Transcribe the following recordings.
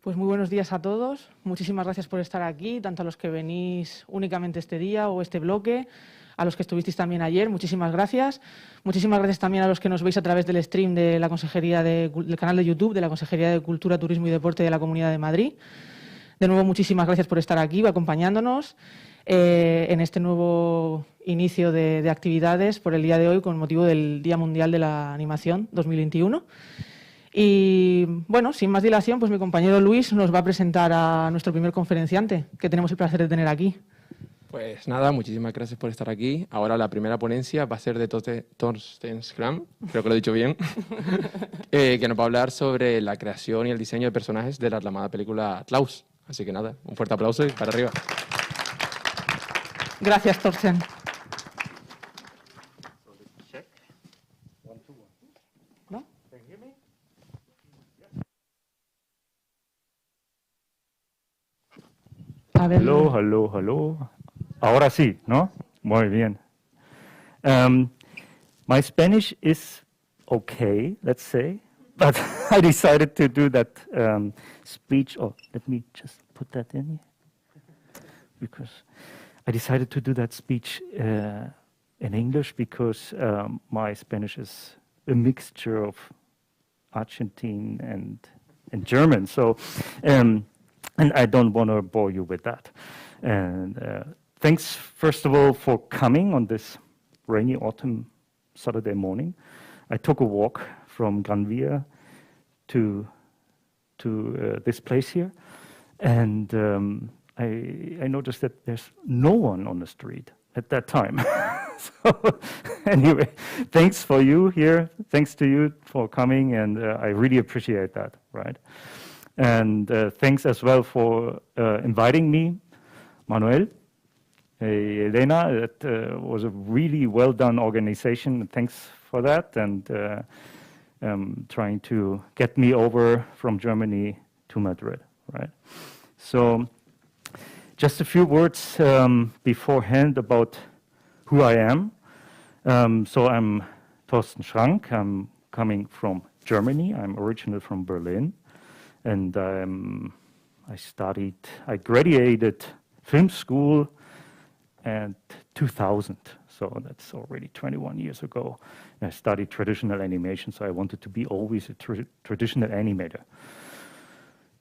Pues muy buenos días a todos. Muchísimas gracias por estar aquí, tanto a los que venís únicamente este día o este bloque, a los que estuvisteis también ayer, muchísimas gracias. Muchísimas gracias también a los que nos veis a través del stream de la Consejería del canal de YouTube de la Consejería de Cultura, Turismo y Deporte de la Comunidad de Madrid. De nuevo, muchísimas gracias por estar aquí, acompañándonos en este nuevo inicio de actividades por el día de hoy con motivo del Día Mundial de la Animación 2021. Y bueno, sin más dilación, pues mi compañero Luis nos va a presentar a nuestro primer conferenciante, que tenemos el placer de tener aquí. Pues nada, muchísimas gracias por estar aquí. Ahora la primera ponencia va a ser de Torsten Schrank, creo que lo he dicho bien, que nos va a hablar sobre la creación y el diseño de personajes de la aclamada película Klaus. Así que nada, un fuerte aplauso y para arriba. Gracias, Torsten. Hello, hello, hello. Ahora sí, ¿no? Muy bien. My Spanish is okay, let's say, but I decided to do that speech. Oh, let me just put that in here. Because I decided to do that speech in English because my Spanish is a mixture of Argentine and German. So. And I don't want to bore you with that. And thanks, first of all, for coming on this rainy autumn Saturday morning. I took a walk from Gran Via to this place here, and I noticed that there's no one on the street at that time. So anyway, thanks for you here. Thanks to you for coming, and I really appreciate that, right? And thanks as well for inviting me, Manuel, Elena. It was a really well done organization. Thanks for that, and trying to get me over from Germany to Madrid, right? So just a few words beforehand about who I am. So I'm Torsten Schrank. I'm coming from Germany. I'm originally from Berlin. And I graduated film school in 2000, so that's already 21 years ago. And I studied traditional animation, so I wanted to be always a traditional animator.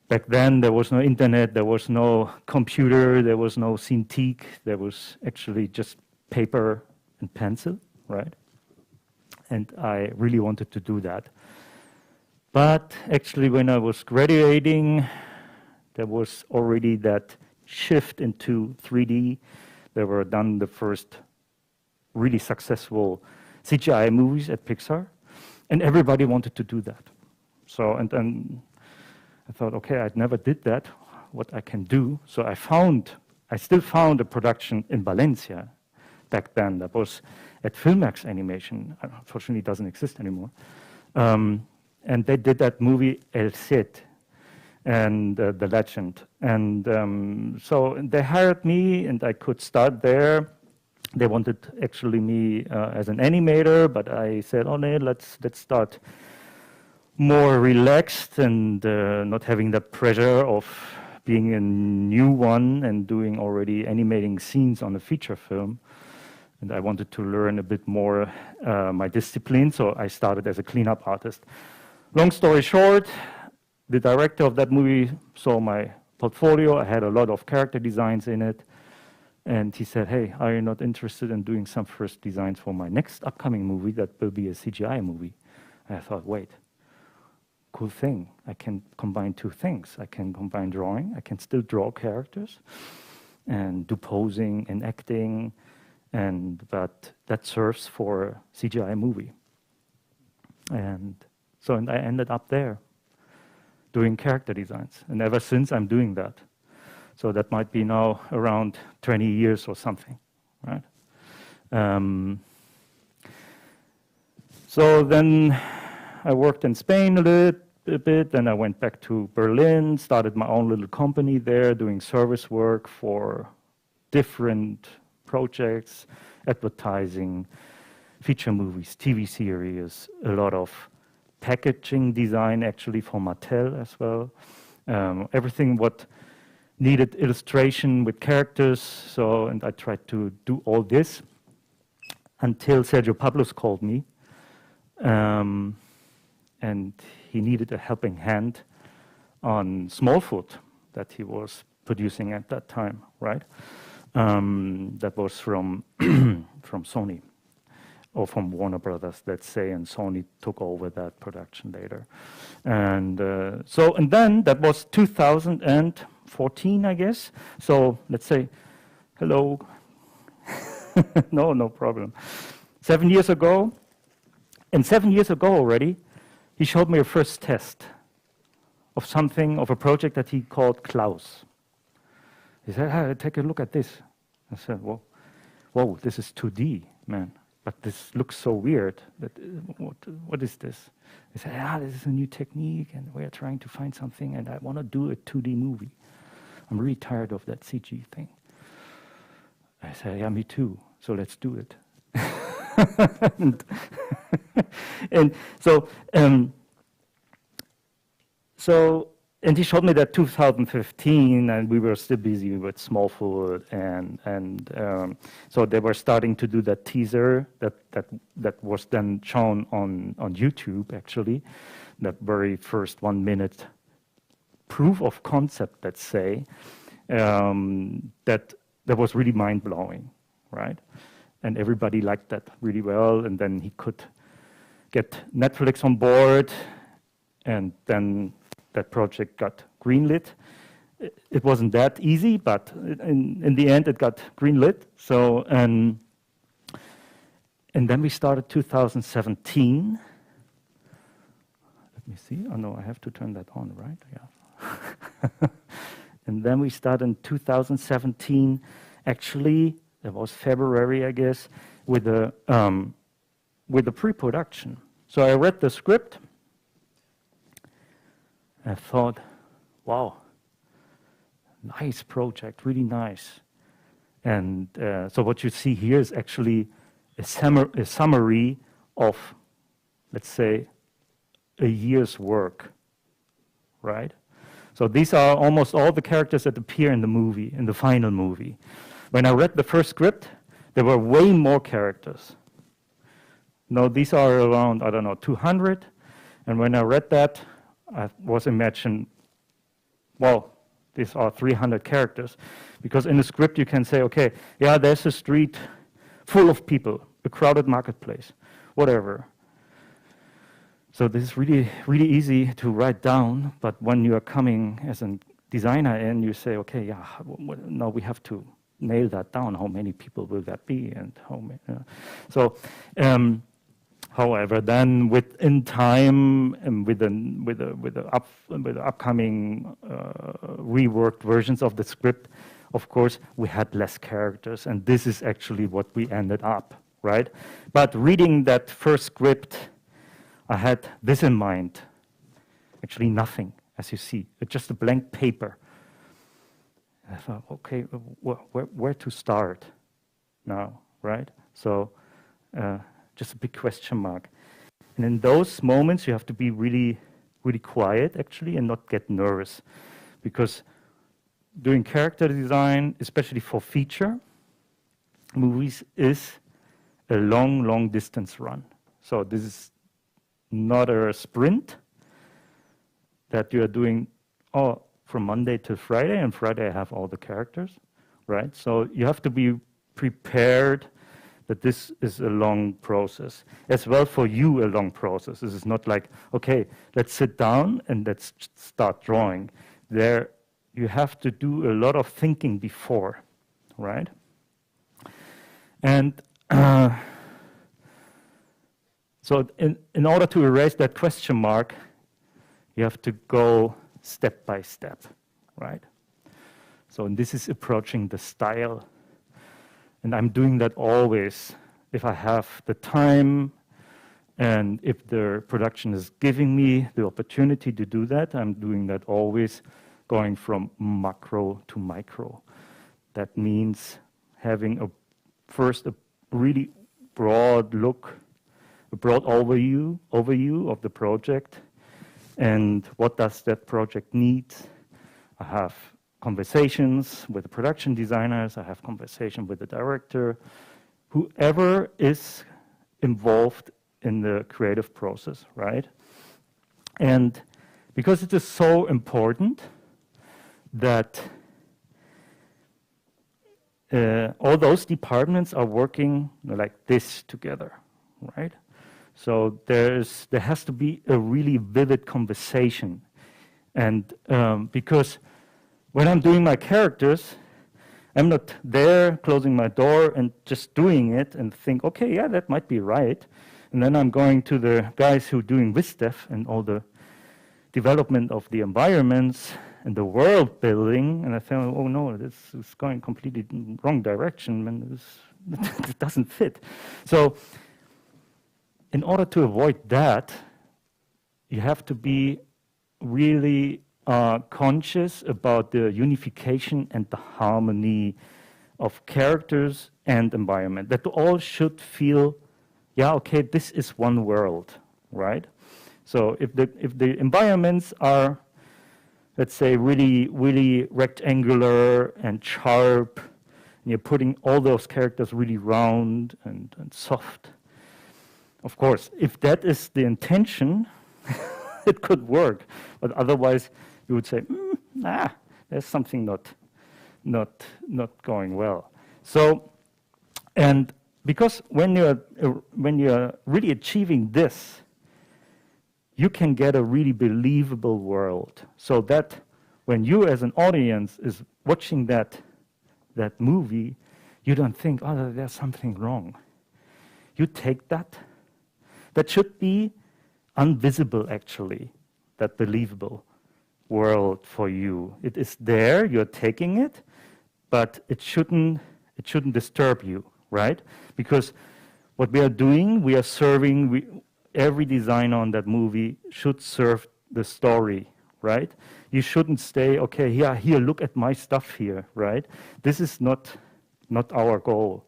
Back then, there was no internet, there was no computer, there was no Cintiq, there was actually just paper and pencil, right? And I really wanted to do that. But actually, when I was graduating, there was already that shift into 3D. There were done the first really successful CGI movies at Pixar, and everybody wanted to do that. So, and then I thought, okay, I never did that, what I can do. So I still found a production in Valencia back then that was at Filmax Animation. Unfortunately, it doesn't exist anymore. And they did that movie El Cid and The Legend. And so they hired me, and I could start there. They wanted actually me as an animator, but I said, oh, no, let's start more relaxed and not having that pressure of being a new one and doing already animating scenes on a feature film. And I wanted to learn a bit more my discipline, so I started as a cleanup artist. Long story short, the director of that movie saw my portfolio. I had a lot of character designs in it. And he said, hey, are you not interested in doing some first designs for my next upcoming movie that will be a CGI movie? And I thought, wait, cool thing. I can combine two things. I can combine drawing. I can still draw characters and do posing and acting. But that serves for a CGI movie. And I ended up there doing character designs. And ever since, I'm doing that. So that might be now around 20 years or something, right? So then I worked in Spain a bit, then I went back to Berlin, started my own little company there, doing service work for different projects, advertising, feature movies, TV series, a lot of packaging design actually for Mattel as well, everything what needed illustration with characters. So, and I tried to do all this until Sergio Pablos called me, and he needed a helping hand on Smallfoot that he was producing at that time, right? That was from from Sony, or from Warner Brothers, let's say, and Sony took over that production later. And and then that was 2014, I guess. So let's say, hello. No problem. 7 years ago, and 7 years ago already, he showed me a first test of something, of a project that he called Klaus. He said, hey, take a look at this. I said, whoa, this is 2D, man. But this looks so weird. What is this? He said, this is a new technique, and we are trying to find something, and I want to do a 2D movie. I'm really tired of that CG thing. I said, yeah, me too. So let's do it. And he showed me that 2015, and we were still busy with Smallfoot, and so they were starting to do that teaser that was then shown on YouTube, actually, that very first 1 minute proof of concept, let's say, that was really mind-blowing, right? And everybody liked that really well, and then he could get Netflix on board, and then that project got greenlit. It wasn't that easy, but in the end, it got greenlit. So, and then we started 2017. Let me see. Oh no, I have to turn that on, right? Yeah. And then we started in 2017. Actually, it was February, I guess, with the pre-production. So I read the script. I thought, wow, nice project, really nice. And so what you see here is actually a summary of, let's say, a year's work, right? So these are almost all the characters that appear in the movie, in the final movie. When I read the first script, there were way more characters. Now these are around, I don't know, 200. And when I read that, I was imagining, well, these are 300 characters. Because in the script you can say, okay, yeah, there's a street full of people, a crowded marketplace, whatever. So this is really, really easy to write down, but when you are coming as a designer in, you say, okay, yeah, now we have to nail that down. How many people will that be, and how many? So, however, then within time and with the upcoming reworked versions of the script, of course, we had less characters, and this is actually what we ended up, right? But reading that first script, I had this in mind. Actually, nothing, as you see, it's just a blank paper. I thought, okay, where to start now, right? So, just a big question mark. And in those moments, you have to be really, really quiet, actually, and not get nervous. Because doing character design, especially for feature movies, is a long, long distance run. So this is not a sprint that you are doing from Monday to Friday, and Friday I have all the characters, right? So you have to be prepared that this is a long process. As well for you, a long process. This is not like, okay, let's sit down and let's start drawing. There, you have to do a lot of thinking before, right? And so in order to erase that question mark, you have to go step by step, right? So and this is approaching the style. And I'm doing that always if I have the time and if the production is giving me the opportunity to do that. I'm doing that always going from macro to micro. That means having first a really broad look, a broad overview of the project, and what does that project need, I have conversations with the production designers, I have conversation with the director, whoever is involved in the creative process, right? And because it is so important that all those departments are working like this together, right? So there has to be a really vivid conversation. And because when I'm doing my characters, I'm not there closing my door and just doing it and think, okay, yeah, that might be right. And then I'm going to the guys who are doing this stuff and all the development of the environments and the world building, and I think, oh no, this is going completely wrong direction, and it doesn't fit. So in order to avoid that, you have to be really conscious about the unification and the harmony of characters and environment, that all should feel, yeah, okay, this is one world, right? So if the environments are, let's say, really rectangular and sharp, and you're putting all those characters really round and soft, of course, if that is the intention, it could work. But otherwise, you would say, nah, there's something not going well. So, and because when you're really achieving this, you can get a really believable world. So that when you as an audience is watching that movie, you don't think, oh, there's something wrong. You take that. That should be invisible, actually, that believable world for you. It is there, you're taking it, but it shouldn't disturb you, right? Because what we are doing, we are serving, every designer on that movie should serve the story, right? You shouldn't stay, okay, yeah, here, look at my stuff here, right? This is not our goal,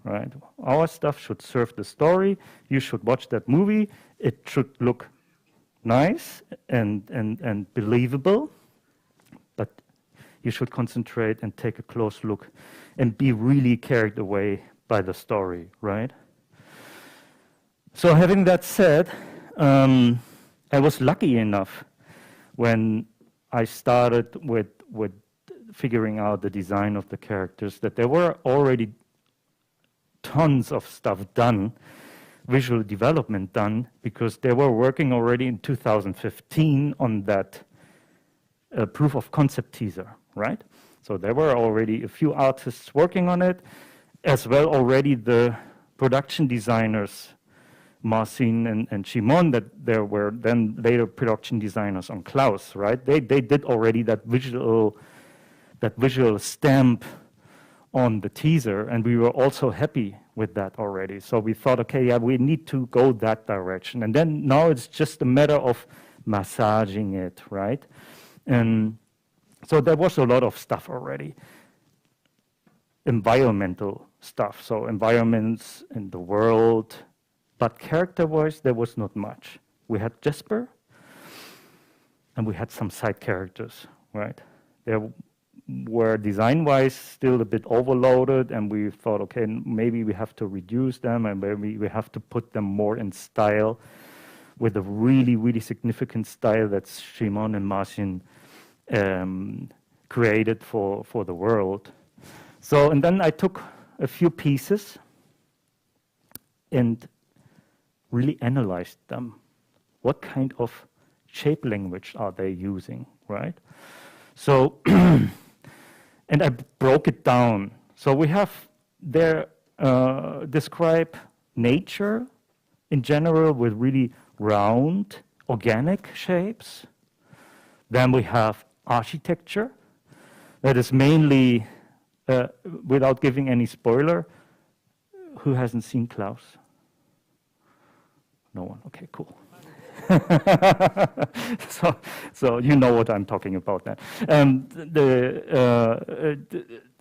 right? Our stuff should serve the story. You should watch that movie. It should look nice and believable, but you should concentrate and take a close look and be really carried away by the story, right? So having that said, I was lucky enough when I started with figuring out the design of the characters that there were already tons of stuff done, visual development done, because they were working already in 2015 on that proof of concept teaser, right? So there were already a few artists working on it, as well already the production designers, Marcin and Shimon, that there were then later production designers on Klaus, right? They did already that visual stamp on the teaser, and we were also happy with that already. So we thought, okay, yeah, we need to go that direction. And then now it's just a matter of massaging it, right? And so there was a lot of stuff already. Environmental stuff, so environments in the world, but character-wise, there was not much. We had Jesper, and we had some side characters, right? They were design-wise still a bit overloaded, and we thought, okay, maybe we have to reduce them, and maybe we have to put them more in style, with a really, really significant style that Shimon and Marcin created for the world. So, and then I took a few pieces and really analyzed them. What kind of shape language are they using, right? So, and I broke it down. So we have there describe nature in general with really round, organic shapes. Then we have architecture that is mainly, without giving any spoiler, who hasn't seen Klaus? No one. Okay, cool. so you know what I'm talking about now.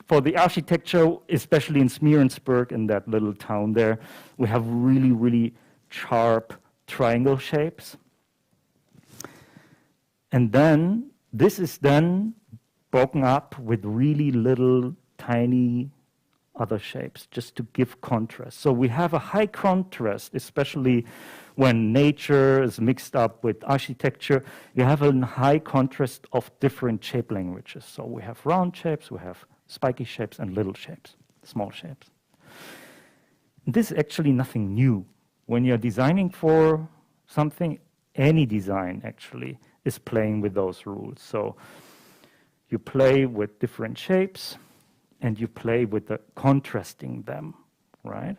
For the architecture, especially in Smeerensburg, in that little town there, we have really, really sharp triangle shapes. And then this is then broken up with really little, tiny other shapes, just to give contrast. So we have a high contrast, especially when nature is mixed up with architecture. You have a high contrast of different shape languages. So we have round shapes, we have spiky shapes, and little shapes, small shapes. This is actually nothing new. When you're designing for something, any design actually is playing with those rules. So you play with different shapes, and you play with the contrasting them, right?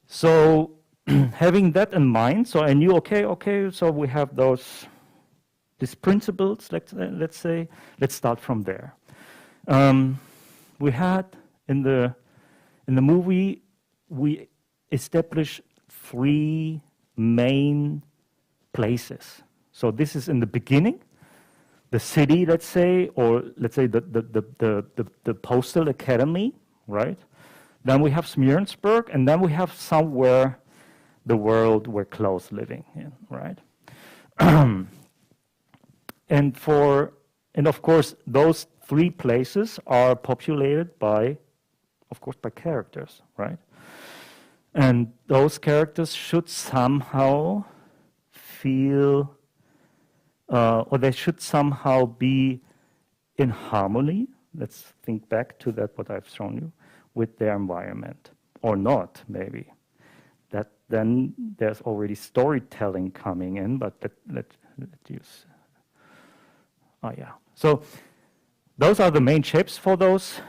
So having that in mind, so I knew, okay, so we have these principles, let's say, let's start from there. We had in the movie, we established 3 main places. So this is in the beginning, the city, let's say, or let's say the postal academy, right? Then we have Smearensburg, and then we have somewhere the world where Klaus living in, right? And of course, those 3 places are populated by, of course, by characters, right? And those characters should somehow feel, or they should somehow be in harmony. Let's think back to that, what I've shown you, with their environment, or not, maybe. That then there's already storytelling coming in, but let's use. Oh yeah. So those are the main shapes for those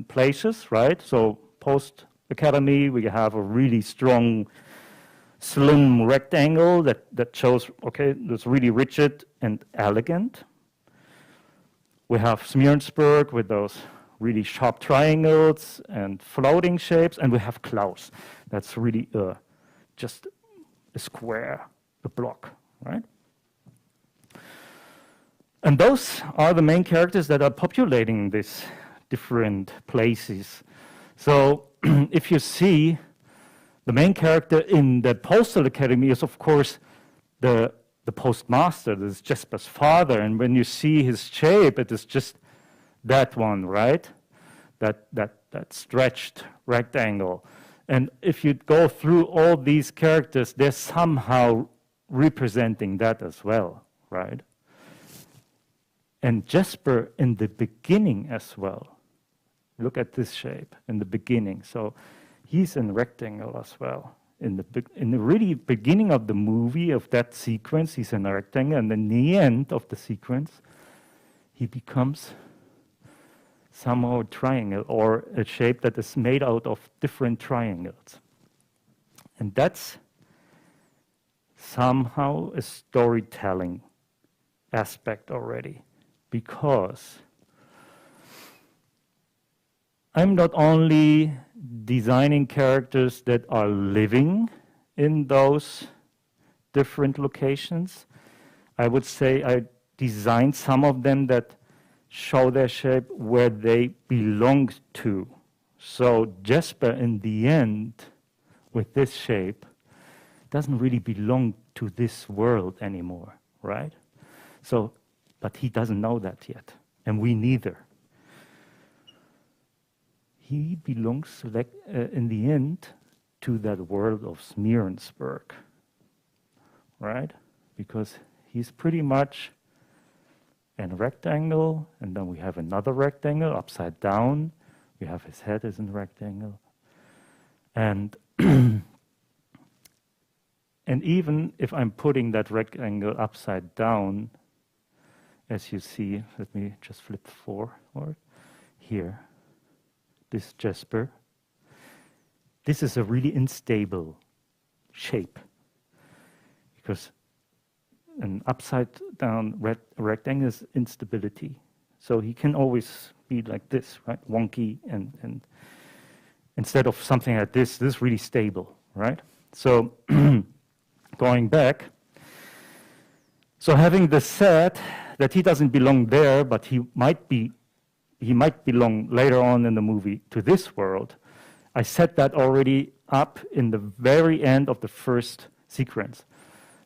places, right? So post academy, we have a really strong, slim rectangle that shows, okay, that's really rigid and elegant. We have Smearensburg with those really sharp triangles and floating shapes, and we have Klaus. That's really just a square, a block, right? And those are the main characters that are populating these different places. So if you see, the main character in the Postal Academy is, of course, the postmaster. This is Jesper's father. And when you see his shape, it is just that one, right? That stretched rectangle. And if you go through all these characters, they're somehow representing that as well, right? And Jesper in the beginning as well. Look at this shape in the beginning. So he's in rectangle as well. In the really beginning of the movie, of that sequence, he's in a rectangle, and in the end of the sequence, he becomes somehow a triangle, or a shape that is made out of different triangles. And that's somehow a storytelling aspect already, because I'm not only designing characters that are living in those different locations. I would say I designed some of them that show their shape where they belong to. So Jesper, in the end, with this shape, doesn't really belong to this world anymore, right? So, but he doesn't know that yet, and we neither. He belongs, in the end, to that world of Smearensburg, right? Because he's pretty much in a rectangle, and then we have another rectangle upside down. We have his head is in a rectangle. And and even if I'm putting that rectangle upside down, as you see, let me just flip forward here. This Jesper, this is a really unstable shape, because an upside down rectangle is instability. So he can always be like this, right? Wonky, and instead of something like this is really stable, right? So going back, so having this said, that he doesn't belong there, but he might belong later on in the movie to this world. I set that already up in the very end of the first sequence.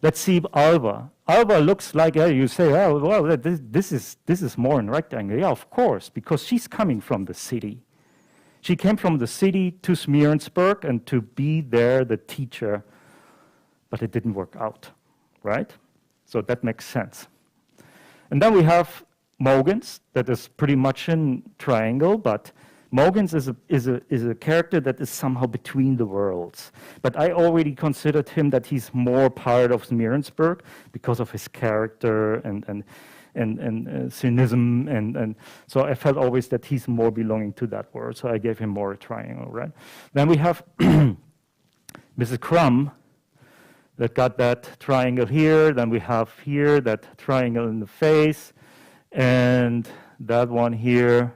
Let's see Alba. Alba looks like, you say, oh, well, this is more in rectangle. Yeah, of course, because she's coming from the city. She came from the city to Smeerensburg and to be there the teacher, but it didn't work out, right? So that makes sense. And then we have Mogens, that is pretty much in triangle, but Mogens is a character that is somehow between the worlds. But I already considered him that he's more part of Smeerensburg because of his character and cynicism, and so I felt always that he's more belonging to that world, so I gave him more a triangle, right? Then we have Mrs. Crumb, that got that triangle here, then we have here that triangle in the face, and that one here.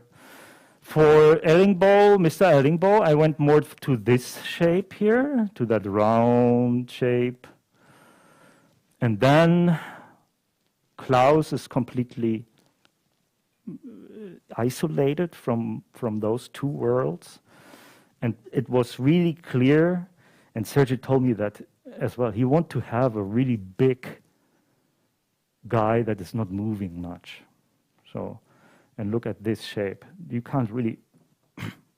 For Ellingbo, Mr. Ellingbo, I went more to this shape here, to that round shape. And then Klaus is completely isolated from those two worlds. And it was really clear, and Sergei told me that as well, he wanted to have a really big guy that is not moving much. So, and look at this shape. You can't really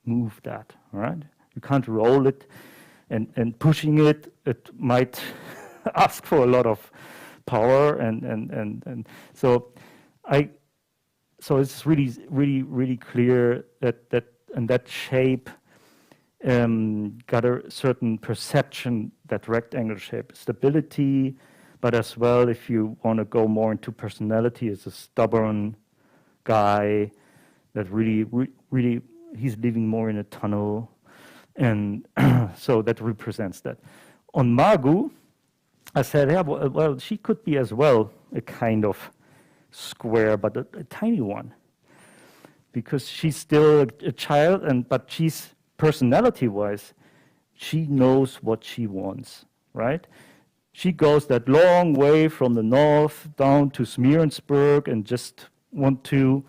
move that, right? You can't roll it, and pushing it might ask for a lot of power, and so it's really clear that and that shape got a certain perception, that rectangle shape, stability, but as well, if you want to go more into personality, is a stubborn guy that really he's living more in a tunnel, and so that represents that. On Margot, I said, yeah, well, she could be as well a kind of square, but a tiny one, because she's still a child, but she's personality-wise, she knows what she wants, right? She goes that long way from the north down to Smeerensburg and just want to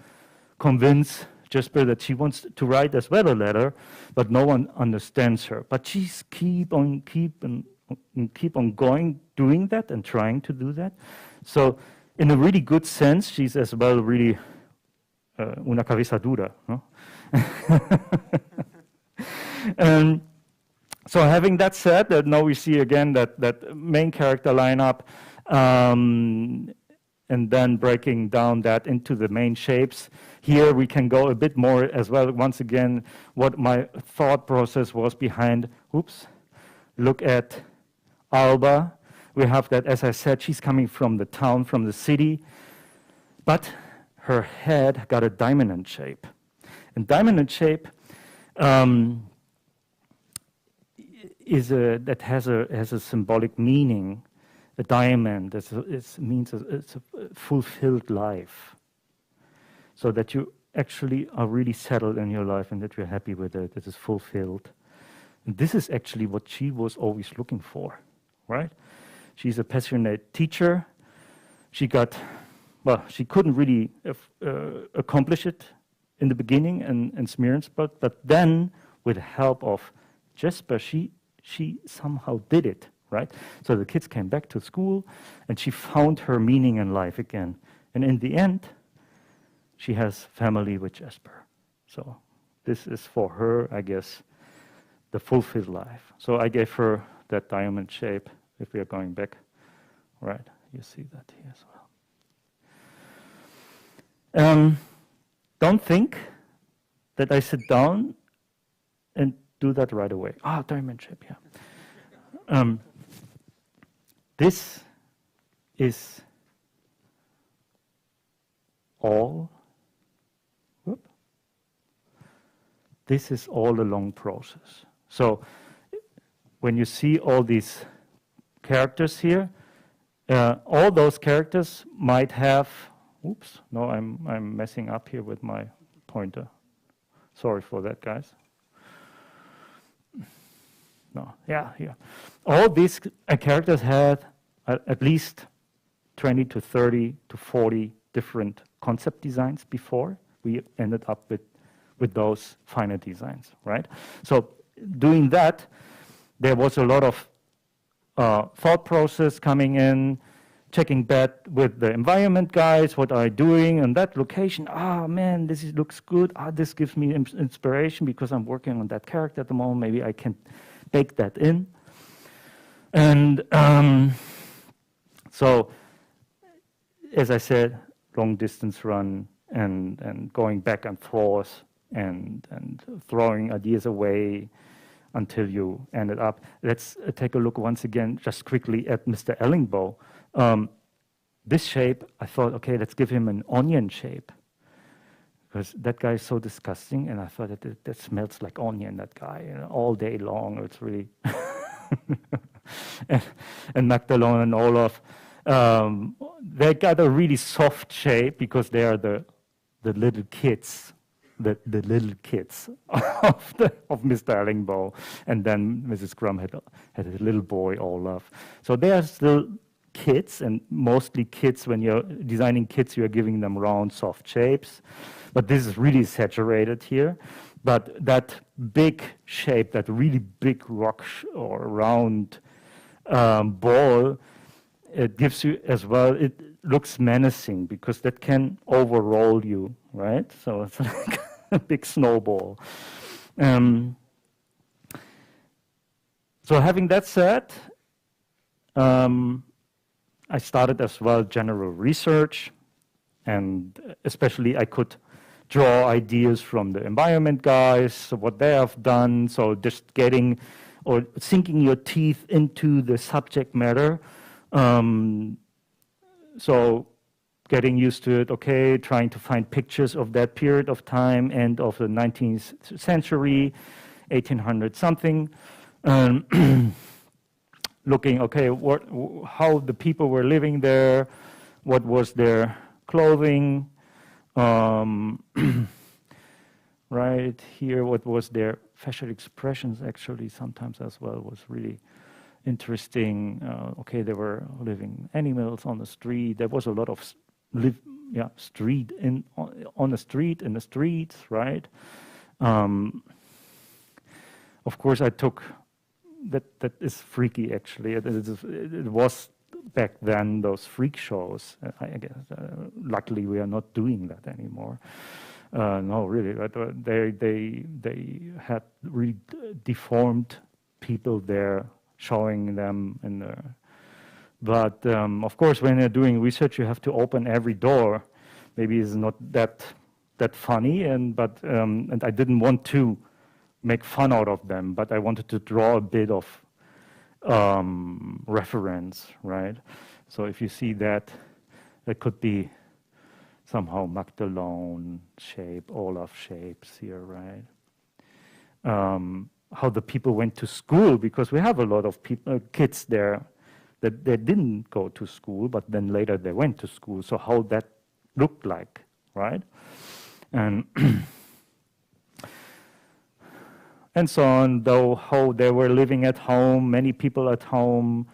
convince Jesper that she wants to write as well a letter, but no one understands her. But she's keep on going, doing that and trying to do that. So in a really good sense, she's as well really una cabeza dura. No? So having that said, now we see again that main character lineup, and then breaking down that into the main shapes. Here we can go a bit more as well. Once again, what my thought process was behind, look at Alba. We have that, as I said, she's coming from the town, from the city, but her head got a diamond shape. And diamond shape that has a symbolic meaning. A diamond means it's a fulfilled life, so that you actually are really settled in your life and that you're happy with it, that it's fulfilled. And this is actually what she was always looking for, right? She's a passionate teacher. She couldn't really accomplish it in the beginning in Smeerensburg, but then with the help of Jesper, she somehow did it. Right? So the kids came back to school, and she found her meaning in life again. And in the end, she has family with Jesper. So this is for her, I guess, the fulfilled life. So I gave her that diamond shape, if we are going back. Right, you see that here as well. Don't think that I sit down and do that right away. Diamond shape, yeah. This is all. This is all a long process. So when you see all these characters here, all those characters might have. No, I'm messing up here with my pointer. Sorry for that, guys. No, yeah, here. All these characters had at least 20 to 30 to 40 different concept designs before we ended up with those final designs, right? So doing that, there was a lot of thought process coming in, checking that with the environment guys, what are I doing in that location? Ah, man, looks good. Ah, this gives me inspiration because I'm working on that character at the moment. Maybe I can bake that in. And so, as I said, long distance run and going back and forth and throwing ideas away until you ended up. Let's take a look once again, just quickly at Mr. Ellingbo. This shape, I thought, okay, let's give him an onion shape. Because that guy is so disgusting, and I thought that smells like onion, that guy, all day long. It's really... and Magdalene and Olaf, they got a really soft shape because they are the little kids. The little kids of Mr. Ellingbo, and then Mrs. Grum had a little boy, Olaf. So they are still kids, and mostly kids. When you're designing kids, you are giving them round, soft shapes. But this is really saturated here. But that big shape, that really big rock or round ball, it gives you as well. It looks menacing because that can overroll you, right? So it's like a big snowball. So having that said, I started as well general research, and especially I could draw ideas from the environment guys, so what they have done, so just getting or sinking your teeth into the subject matter. So getting used to it, okay, trying to find pictures of that period of time, end of the 19th century, 1800 something, looking, okay, how the people were living there, what was their clothing, right here, what was their facial expressions actually sometimes as well was really interesting. Okay, they were living animals on the street. There was a lot of street on the street, in the streets, right? Of course, I took that is freaky actually. It was back then those freak shows. I guess luckily we are not doing that anymore. No, really, but they had really deformed people there, showing them in the. But of course, when you're doing research, you have to open every door. Maybe it's not that funny, and I didn't want to make fun out of them, but I wanted to draw a bit of reference, right? So if you see that could be somehow Magdalene shape, Olaf shapes here, right? How the people went to school, because we have a lot of kids there that they didn't go to school, but then later they went to school. So how that looked like, right? And and so on, though, how they were living at home, many people at home,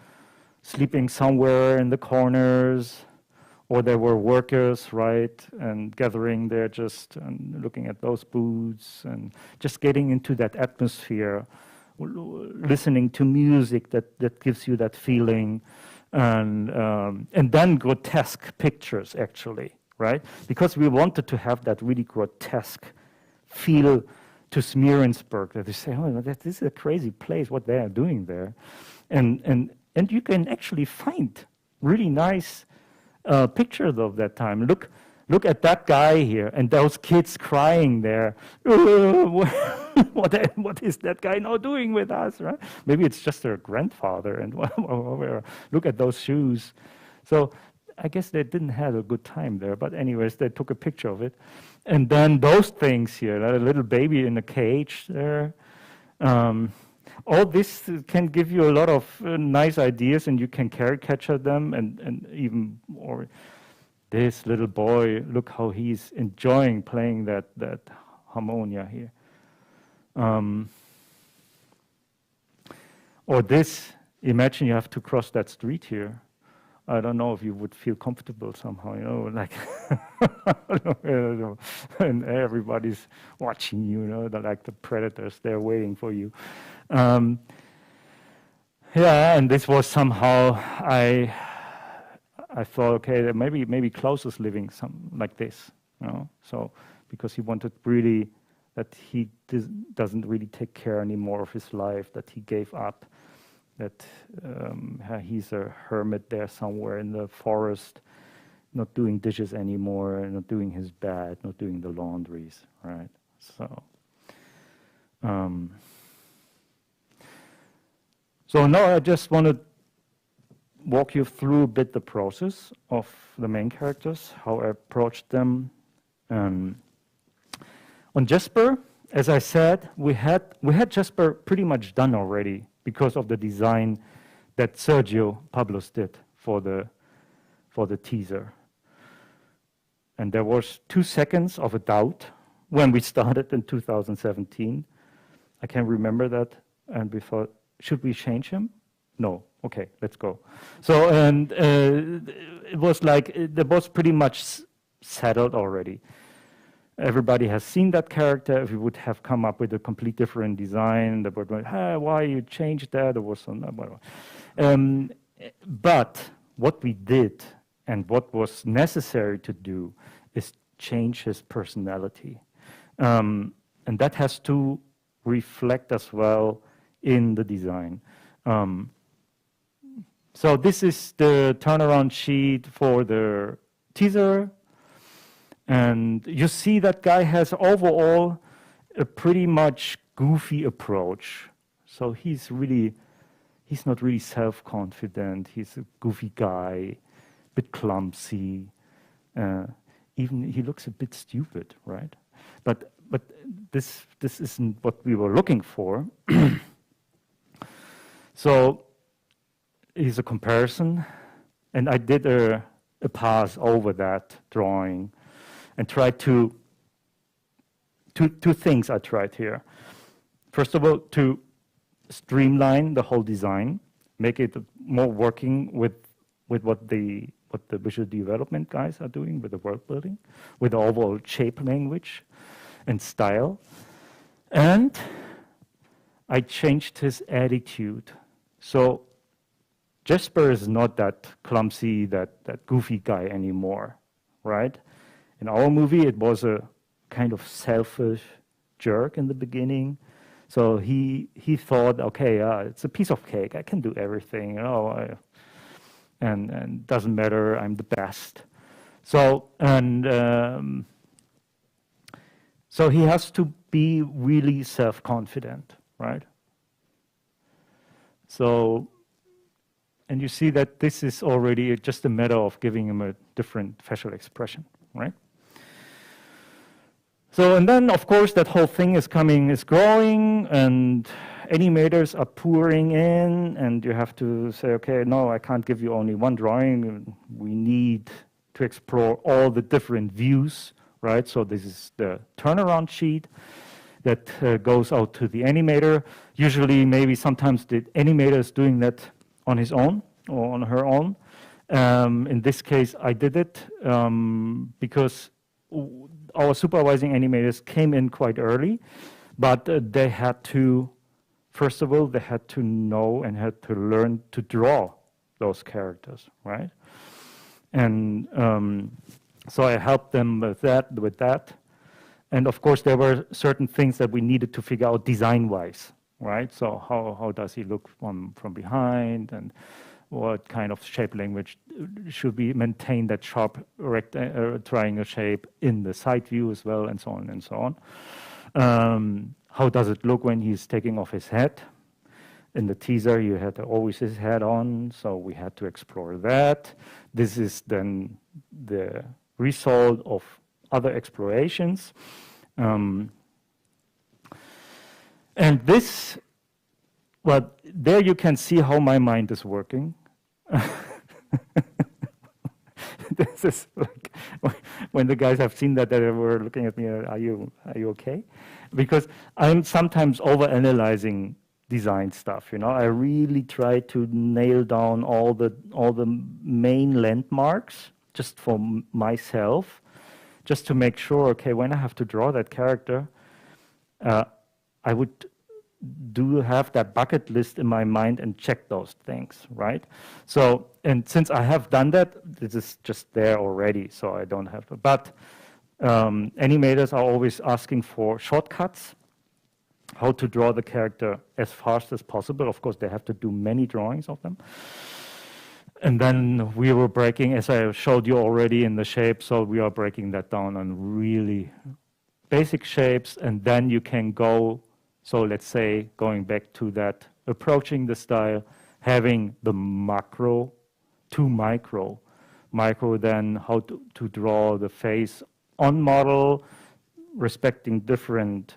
sleeping somewhere in the corners, or they were workers, right, and gathering there just and looking at those booths and just getting into that atmosphere, listening to music that gives you that feeling, and then grotesque pictures, actually, right? Because we wanted to have that really grotesque feel to Smeerensburg, that they say, oh, this is a crazy place, what they are doing there. And you can actually find really nice pictures of that time. Look at that guy here, and those kids crying there. What is that guy now doing with us, right? Maybe it's just their grandfather, and look at those shoes. So I guess they didn't have a good time there, but anyways, they took a picture of it. And then those things here, a little baby in a cage there. All this can give you a lot of nice ideas, and you can caricature them, and even more. This little boy, look how he's enjoying playing that harmonia here. Or this, imagine you have to cross that street here. I don't know if you would feel comfortable somehow, like, and everybody's watching you, like the predators, they're waiting for you. Yeah, and this was somehow, I thought, okay, that maybe Klaus is living some like this, you know. So because he wanted really that he doesn't really take care anymore of his life, that he gave up, that he's a hermit there somewhere in the forest, not doing dishes anymore, not doing his bed, not doing the laundries, right? So. So now I just want to walk you through a bit the process of the main characters, how I approached them. On Jesper, as I said, we had Jesper pretty much done already because of the design that Sergio Pablos did for the teaser. And there was 2 seconds of a doubt when we started in 2017. I can remember that, and we thought, should we change him? No. Okay, let's go. So, and it was like, it was pretty much settled already. Everybody has seen that character. If we would have come up with a complete different design, they would be, hey, why you changed that? Or was whatever. But what we did and what was necessary to do is change his personality. And that has to reflect as well in the design. So this is the turnaround sheet for the teaser. And you see that guy has overall a pretty much goofy approach. So he's not really self-confident. He's a goofy guy, a bit clumsy. Even he looks a bit stupid, right? But this isn't what we were looking for. So here's a comparison, and I did a pass over that drawing and tried two things I tried here. First of all, to streamline the whole design, make it more working with what the visual development guys are doing with the world building, with the overall shape language and style. And I changed his attitude. So Jesper is not that clumsy, that goofy guy anymore, right? In our movie, it was a kind of selfish jerk in the beginning. So he thought, okay, it's a piece of cake. I can do everything, you know, and doesn't matter. I'm the best. So so he has to be really self-confident, right? So, and you see that this is already just a matter of giving him a different facial expression, right? So, and then of course that whole thing is growing, and animators are pouring in, and you have to say, okay, no, I can't give you only one drawing. We need to explore all the different views, right? So this is the turnaround sheet that goes out to the animator. Usually, maybe sometimes the animator is doing that on his own or on her own. In this case, I did it because our supervising animators came in quite early, but they had to, first of all, they had to know and had to learn to draw those characters, right? And so I helped them with that. And of course, there were certain things that we needed to figure out design-wise, right? So how does he look from behind, and what kind of shape language should we maintain that sharp triangle shape in the side view as well, and so on and so on. How does it look when he's taking off his hat? In the teaser, you had always his hat on, so we had to explore that. This is then the result of other explorations. And this, well, there you can see how my mind is working. This is like, when the guys have seen that, they were looking at me, are you okay? Because I'm sometimes overanalyzing design stuff, you know. I really try to nail down all the main landmarks just for myself, just to make sure, okay, when I have to draw that character, I would do have that bucket list in my mind and check those things, right? So, and since I have done that, this is just there already, so I don't have to. But animators are always asking for shortcuts, how to draw the character as fast as possible. Of course, they have to do many drawings of them. And then we were breaking, as I showed you already in the shape, so we are breaking that down on really basic shapes, and then you can go, so let's say, going back to that, approaching the style, having the macro to micro. Micro then how to draw the face on model, respecting different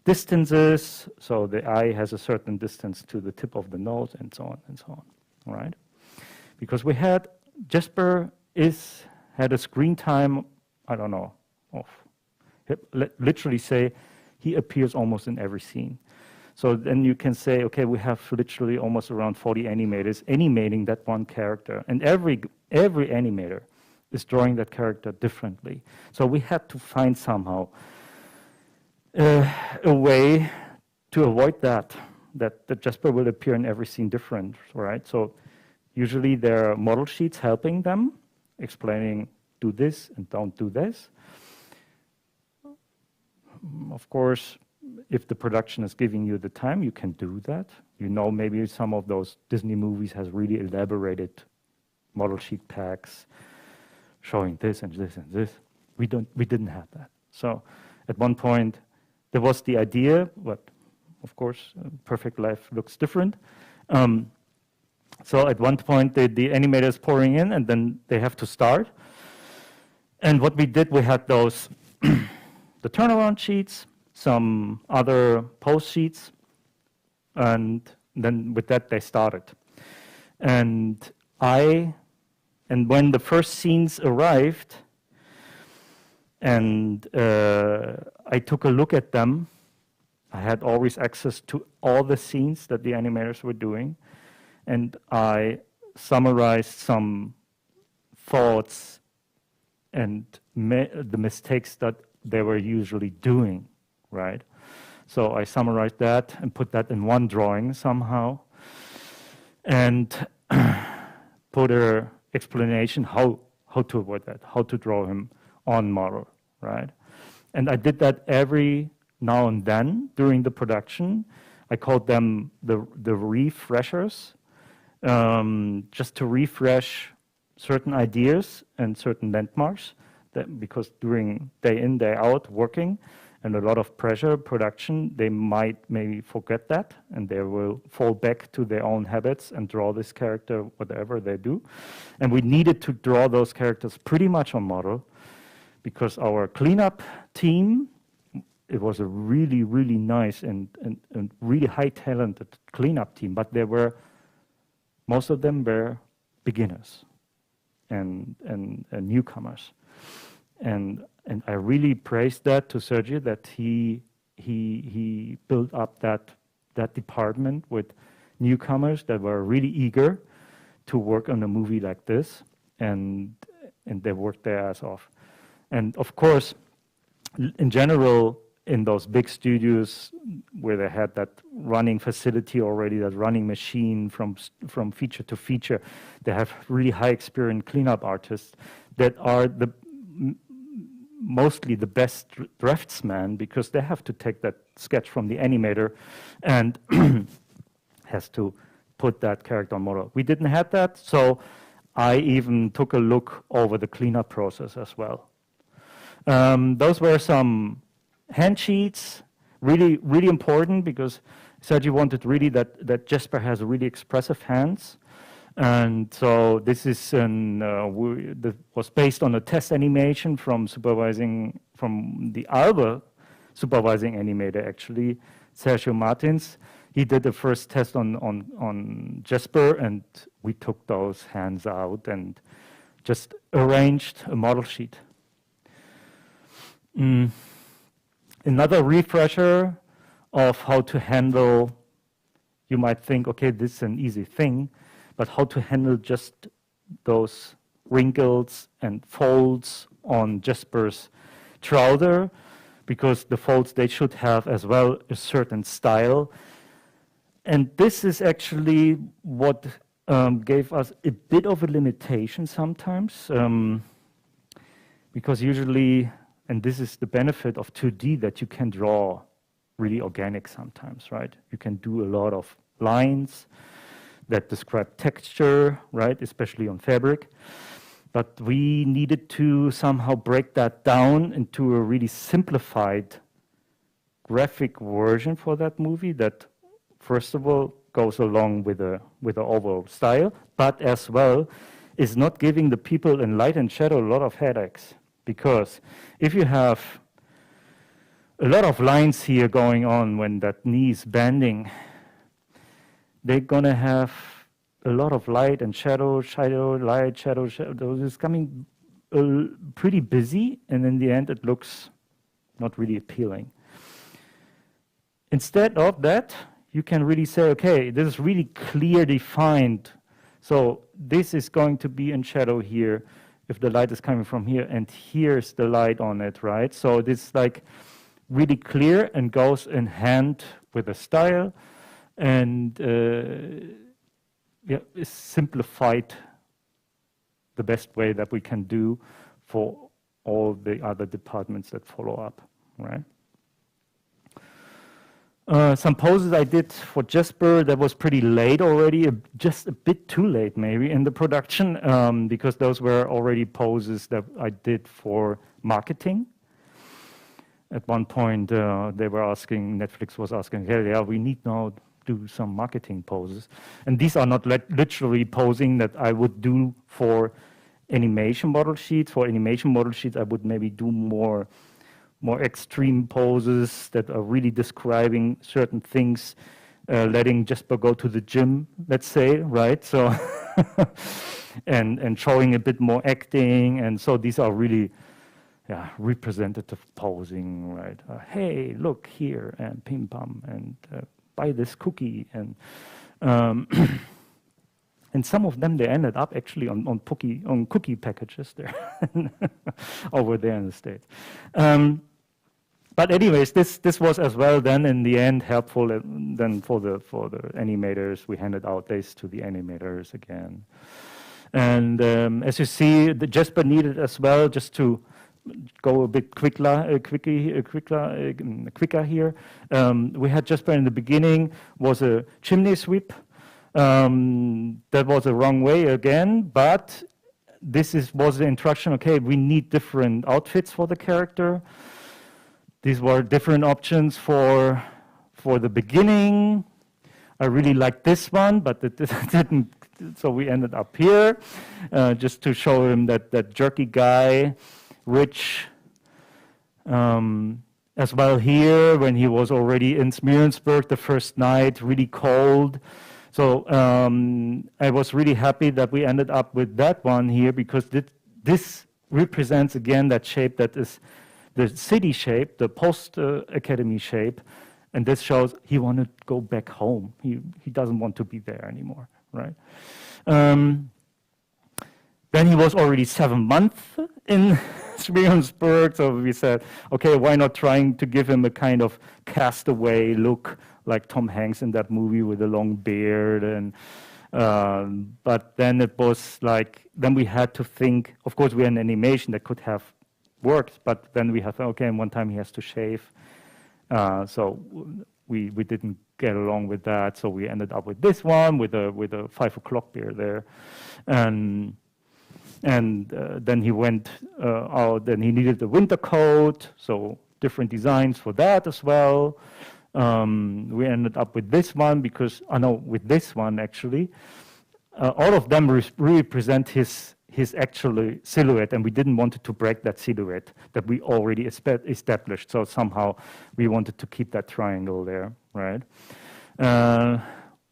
distances, so the eye has a certain distance to the tip of the nose, and so on and so on, all right? Because we had, Jesper had a screen time, I don't know, of, literally say, he appears almost in every scene. So then you can say, okay, we have literally almost around 40 animators animating that one character, and every animator is drawing that character differently. So we had to find somehow a way to avoid that Jesper will appear in every scene different, right? So usually there are model sheets helping them, explaining, do this and don't do this. Of course, if the production is giving you the time, you can do that. You know, maybe some of those Disney movies has really elaborated model sheet packs showing this and this and this. We didn't have that. So at one point, there was the idea, but of course, perfect life looks different. So at one point, the animator is pouring in, and then they have to start. And what we did, we had those, the turnaround sheets, some other post sheets, and then with that, they started. And when the first scenes arrived, and I took a look at them, I had always access to all the scenes that the animators were doing, and I summarized some thoughts and the mistakes that they were usually doing, right? So I summarized that and put that in one drawing somehow, and put an explanation how to avoid that, how to draw him on model, right? And I did that every now and then during the production. I called them the refreshers, just to refresh certain ideas and certain landmarks, because during day in, day out working and a lot of pressure production, they might maybe forget that, and they will fall back to their own habits and draw this character whatever they do. And we needed to draw those characters pretty much on model, because our cleanup team, it was a really, really nice and really high talented cleanup team, but most of them were beginners and newcomers. And I really praised that to Sergio, that he built up that department with newcomers that were really eager to work on a movie like this, and they worked their ass off. And of course, in general, in those big studios where they had that running facility already, that running machine from feature to feature, they have really high experienced cleanup artists that are mostly the best draftsmen, because they have to take that sketch from the animator and has to put that character on model. We didn't have that, so I even took a look over the cleanup process as well. Those were some hand sheets, really, really important, because Sergio wanted really that Jesper has really expressive hands. And so this is was based on a test animation from the Alba supervising animator, actually, Sergio Martins. He did the first test on Jesper, and we took those hands out and just arranged a model sheet. Another refresher of how to handle, you might think, okay, this is an easy thing, but how to handle just those wrinkles and folds on Jesper's trouser, because the folds, they should have as well a certain style. And this is actually what gave us a bit of a limitation sometimes, because usually, and this is the benefit of 2D, that you can draw really organic sometimes, right? You can do a lot of lines that describe texture, right, especially on fabric. But we needed to somehow break that down into a really simplified graphic version for that movie that, first of all, goes along with the overall style, but as well is not giving the people in light and shadow a lot of headaches. Because if you have a lot of lines here going on when that knee is bending, they're going to have a lot of light and shadow, light, shadow. It's coming pretty busy, and in the end it looks not really appealing. Instead of that, you can really say, okay, this is really clear defined. So this is going to be in shadow here if the light is coming from here, and here's the light on it, right? So this like really clear and goes in hand with the style, and it's simplified the best way that we can do for all the other departments that follow up, right? Some poses I did for Jesper, that was pretty late already, just a bit too late maybe in the production, because those were already poses that I did for marketing. At one point, they were asking, Netflix was asking, hey, yeah, we need now do some marketing poses. And these are not literally posing that I would do for animation model sheets. For animation model sheets, I would maybe do more extreme poses that are really describing certain things, letting Jesper go to the gym, let's say, right? So, and showing a bit more acting, and so these are really, representative posing, right? Hey, look here, and pim pam, and buy this cookie, and and some of them they ended up actually on cookie packages there, over there in the States. But anyways, this was as well then in the end helpful. Then for the animators, we handed out this to the animators again. And as you see, the Jesper needed as well, just to go a bit quicker here. We had Jesper in the beginning was a chimney sweep. That was the wrong way again, but this was the instruction. Okay, we need different outfits for the character. These were different options for the beginning. I really liked this one, but it didn't. So we ended up here, just to show him that jerky guy, rich. As well here, when he was already in Smearensburg the first night, really cold. So I was really happy that we ended up with that one here, because this represents again that shape that is the city shape, the post-academy shape, and this shows he wanted to go back home. He doesn't want to be there anymore, right? Then he was already 7 months in Smearensburg, so we said, okay, why not trying to give him a kind of castaway look like Tom Hanks in that movie with a long beard, and but then it was like, then we had to think, of course we're in animation that could have worked, but then we had, okay, and one time he has to shave, so we didn't get along with that, so we ended up with this one with a 5 o'clock beard there, and then he went out, then he needed a winter coat, so different designs for that as well. We ended up with this one because, with this one actually, all of them represent his actual silhouette, and we didn't want to break that silhouette that we already established, so somehow we wanted to keep that triangle there, right?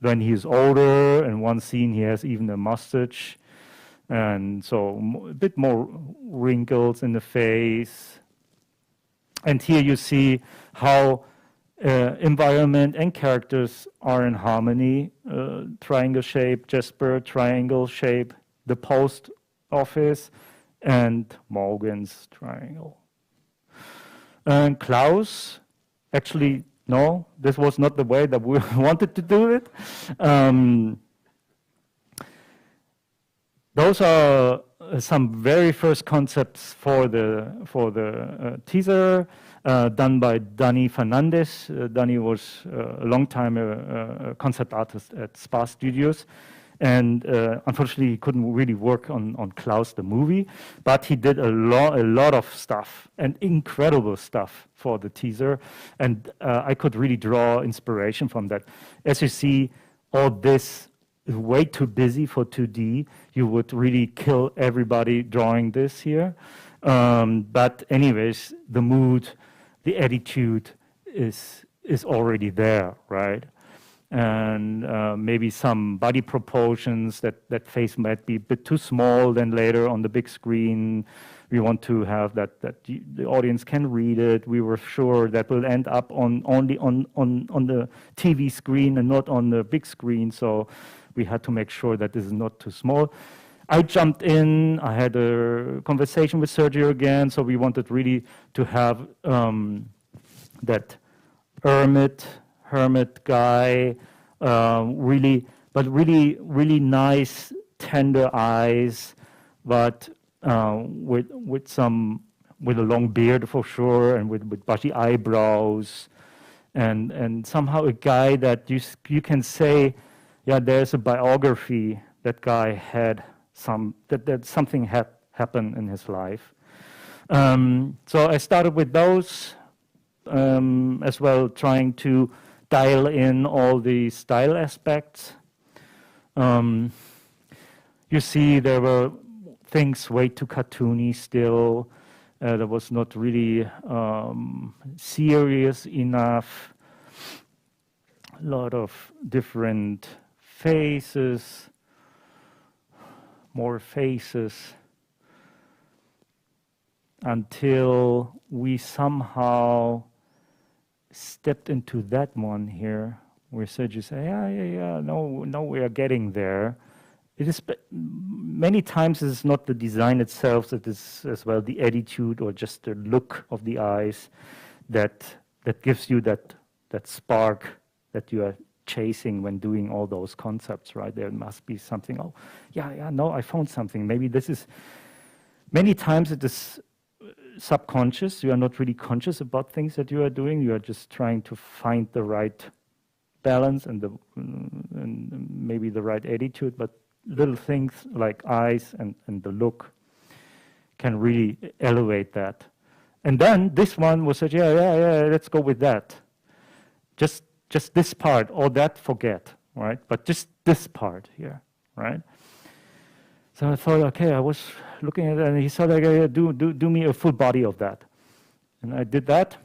When he's older, in one scene he has even a mustache, and so a bit more wrinkles in the face. And here you see how environment and characters are in harmony. Triangle shape, Jesper, triangle shape, the post office, and Morgan's triangle. And Klaus, actually No, this was not the way that we wanted to do it. Those are some very first concepts for the teaser, done by Dani Fernandez. Dani was a long time a concept artist at Spa Studios, and unfortunately he couldn't really work on Klaus the movie, but he did a lot of stuff, and incredible stuff for the teaser, and I could really draw inspiration from that. As you see, all this is way too busy for 2D. You would really kill everybody drawing this here. But anyways, the mood, the attitude is already there, right? And maybe some body proportions, that face might be a bit too small than later on the big screen. We want to have that the audience can read it. We were sure that will end up only on the TV screen and not on the big screen. So we had to make sure that this is not too small. I jumped in. I had a conversation with Sergio again. So we wanted really to have that hermit guy, really nice, tender eyes, but with a long beard for sure, and with bushy eyebrows, and somehow a guy that you can say, yeah, there's a biography. That guy had that something had happened in his life. So I started with those as well, trying to dial in all the style aspects. You see, there were things way too cartoony still. That was not really serious enough. A lot of different faces, more faces, until we somehow stepped into that one here, where Sergio say, yeah, no, we are getting there. It is many times it's not the design itself, it is as well the attitude or just the look of the eyes that gives you that spark that you are chasing when doing all those concepts, right? There must be something. Oh, yeah, no, I found something. Maybe this is. Many times it is subconscious. You are not really conscious about things that you are doing. You are just trying to find the right balance and maybe the right attitude. But little things like eyes and the look can really elevate that. And then this one was said, yeah, let's go with that. Just this part, or that forget, right? But just this part here, right? So I thought, okay, I was looking at it, and he said, okay, do me a full body of that. And I did that.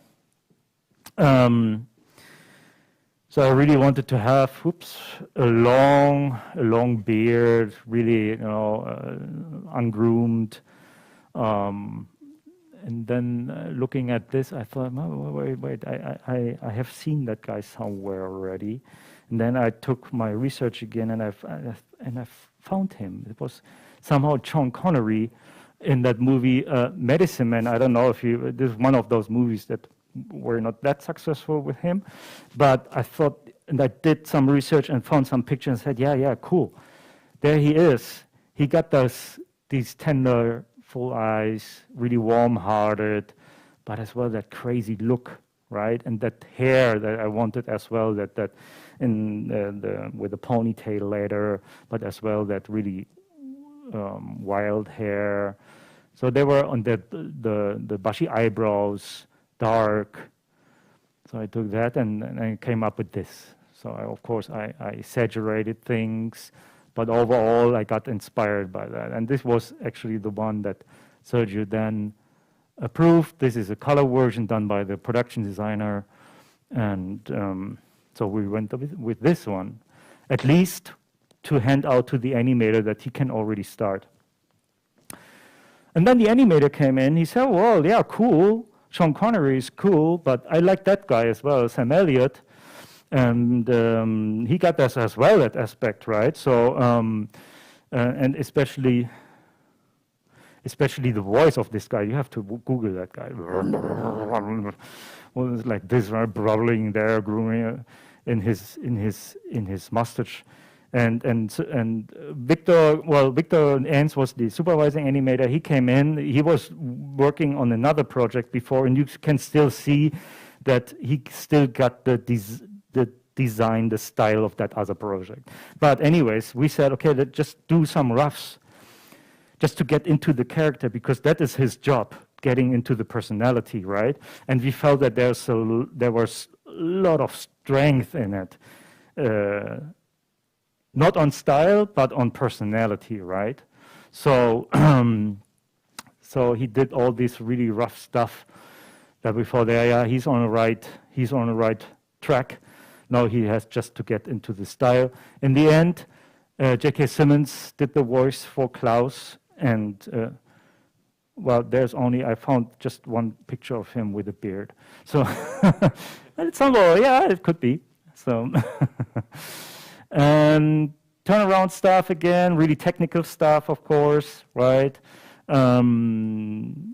So I really wanted to have, a long beard, really, ungroomed. And then looking at this, I thought, wait, I have seen that guy somewhere already. And then I took my research again, and I found him. It was somehow Sean Connery in that movie Medicine Man. I don't know if this is one of those movies that were not that successful with him, but I thought, and I did some research and found some pictures and said, yeah, cool. There he is. He got these tender, full eyes, really warm-hearted, but as well that crazy look, right? And that hair that I wanted as well, that with the ponytail later, but as well that really wild hair. So they were on the bushy eyebrows, dark. So I took that and I came up with this. So of course I exaggerated things, but overall I got inspired by that. And this was actually the one that Sergio then approved. This is a color version done by the production designer. And so we went with this one, at least to hand out to the animator that he can already start. And then the animator came in. He said, well, yeah, cool. Sean Connery is cool, but I like that guy as well, Sam Elliott. And he got that as well, that aspect, right? So, and especially the voice of this guy. You have to Google that guy. was like this, right, brawling there, grooming in his mustache. And Victor Ens was the supervising animator. He came in. He was working on another project before, and you can still see that he still got the design, the style of that other project. But anyways, we said, okay, let's just do some roughs, just to get into the character, because that is his job, getting into the personality, right? And we felt that there was a lot of strength in it. Not on style, but on personality, right? So, so he did all this really rough stuff that we thought, yeah, he's on the right track. Now he has just to get into the style. In the end, J.K. Simmons did the voice for Kalus, and well, I found just one picture of him with a beard. So, it's somehow, yeah, it could be. So. And turnaround stuff again, really technical stuff, of course, right? Then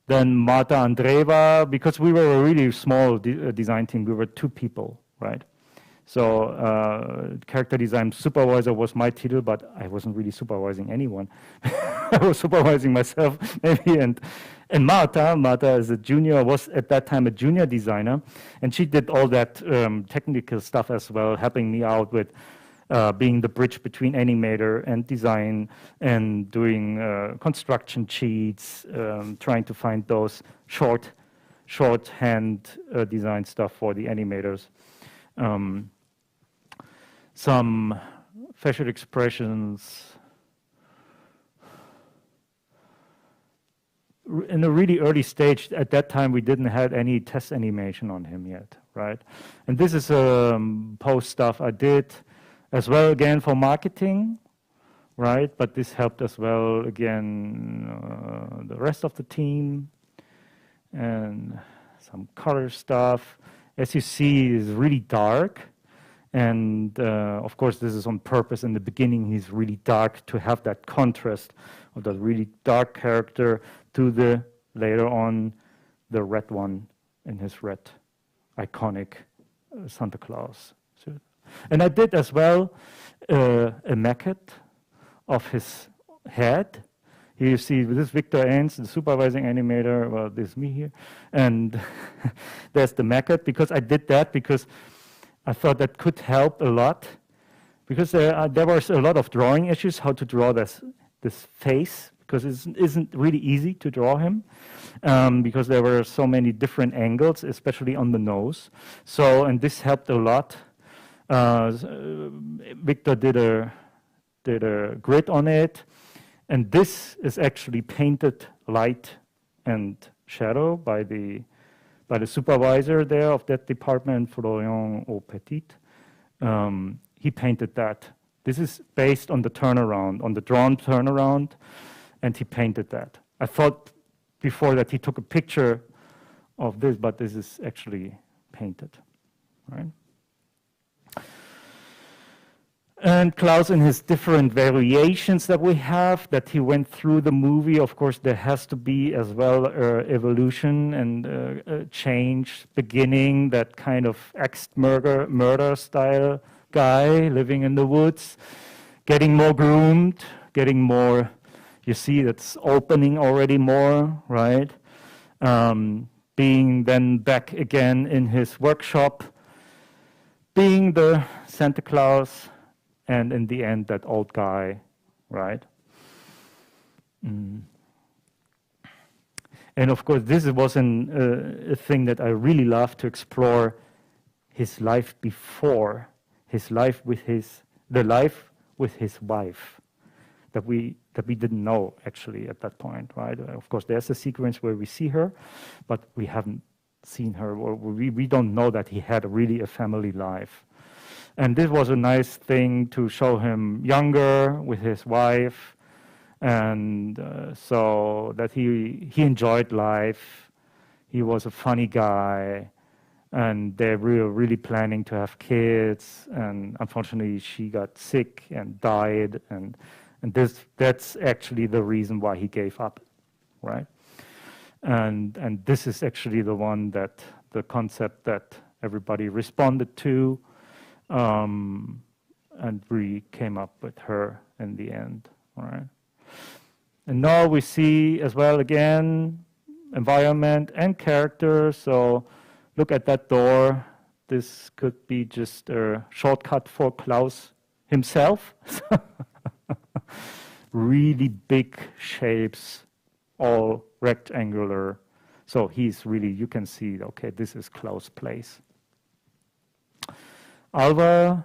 Marta Andreeva, because we were a really small design team, we were 2 people, right? So character design supervisor was my title, but I wasn't really supervising anyone. I was supervising myself, maybe, and Marta is a junior, was at that time a junior designer, and she did all that technical stuff as well, helping me out with being the bridge between animator and design, and doing construction sheets, trying to find those shorthand design stuff for the animators. Some facial expressions. In a really early stage, at that time, we didn't have any test animation on him yet, right? And this is post stuff I did as well, again, for marketing, right? But this helped as well, again, the rest of the team, and some color stuff. As you see, it's really dark. And of course, this is on purpose. In the beginning, he's really dark to have that contrast of that really dark character to the, later on, the red one in his red iconic Santa Claus suit. And I did as well a maquette of his head. Here you see this is Victor Ens, the supervising animator. Well, this is me here. And there's the maquette, because I did that because I thought that could help a lot, because there was a lot of drawing issues, how to draw this face, because it isn't really easy to draw him, because there were so many different angles, especially on the nose. So, and this helped a lot. Victor did a grid on it, and this is actually painted light and shadow by the supervisor there of that department, Florian Aupetit. He painted that. This is based on the turnaround, on the drawn turnaround, and he painted that. I thought before that he took a picture of this, but this is actually painted, right? And Kalus, in his different variations that we have, that he went through the movie, of course, there has to be as well evolution and change, beginning, that kind of murder style guy living in the woods, getting more groomed, getting more, you see that's opening already more, right? Being then back again in his workshop, being the Santa Claus, and in the end, that old guy, right? And of course, this was a thing that I really loved to explore, his life before, his life with the life with his wife, that we didn't know actually at that point, right? Of course, there's a sequence where we see her, but we haven't seen her, or we don't know that he had really a family life. And this was a nice thing to show him younger with his wife, and so that he enjoyed life. He was a funny guy, and they were really planning to have kids. And unfortunately, she got sick and died, and that's actually the reason why he gave up, right? And this is actually the one that, the concept that everybody responded to, and we came up with her in the end, all right? And now we see as well, again, environment and character. So look at that door. This could be just a shortcut for Klaus himself. Really big shapes, all rectangular. So he's really, you can see, okay, this is Klaus' place. Alva,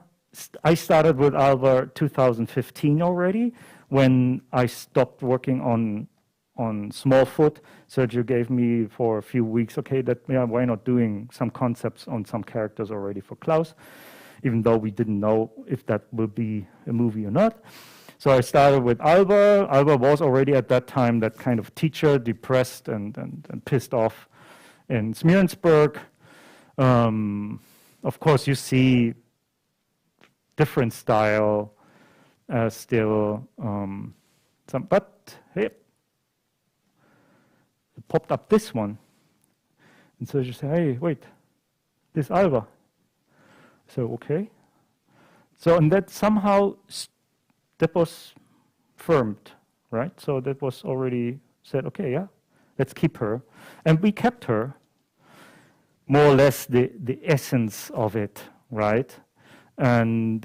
I started with Alva 2015 already, when I stopped working on Smallfoot. Sergio gave me for a few weeks, okay, that, yeah, why not doing some concepts on some characters already for Klaus, even though we didn't know if that will be a movie or not. So I started with Alva. Alva was already at that time that kind of teacher, depressed and pissed off in Smearensburg. Of course, you see different style still, but hey, it popped up this one. And so you say, hey, wait, this Alva. So, okay. So, and that somehow, that was firmed, right? So that was already said, okay, yeah, let's keep her. And we kept her, more or less the essence of it, right? And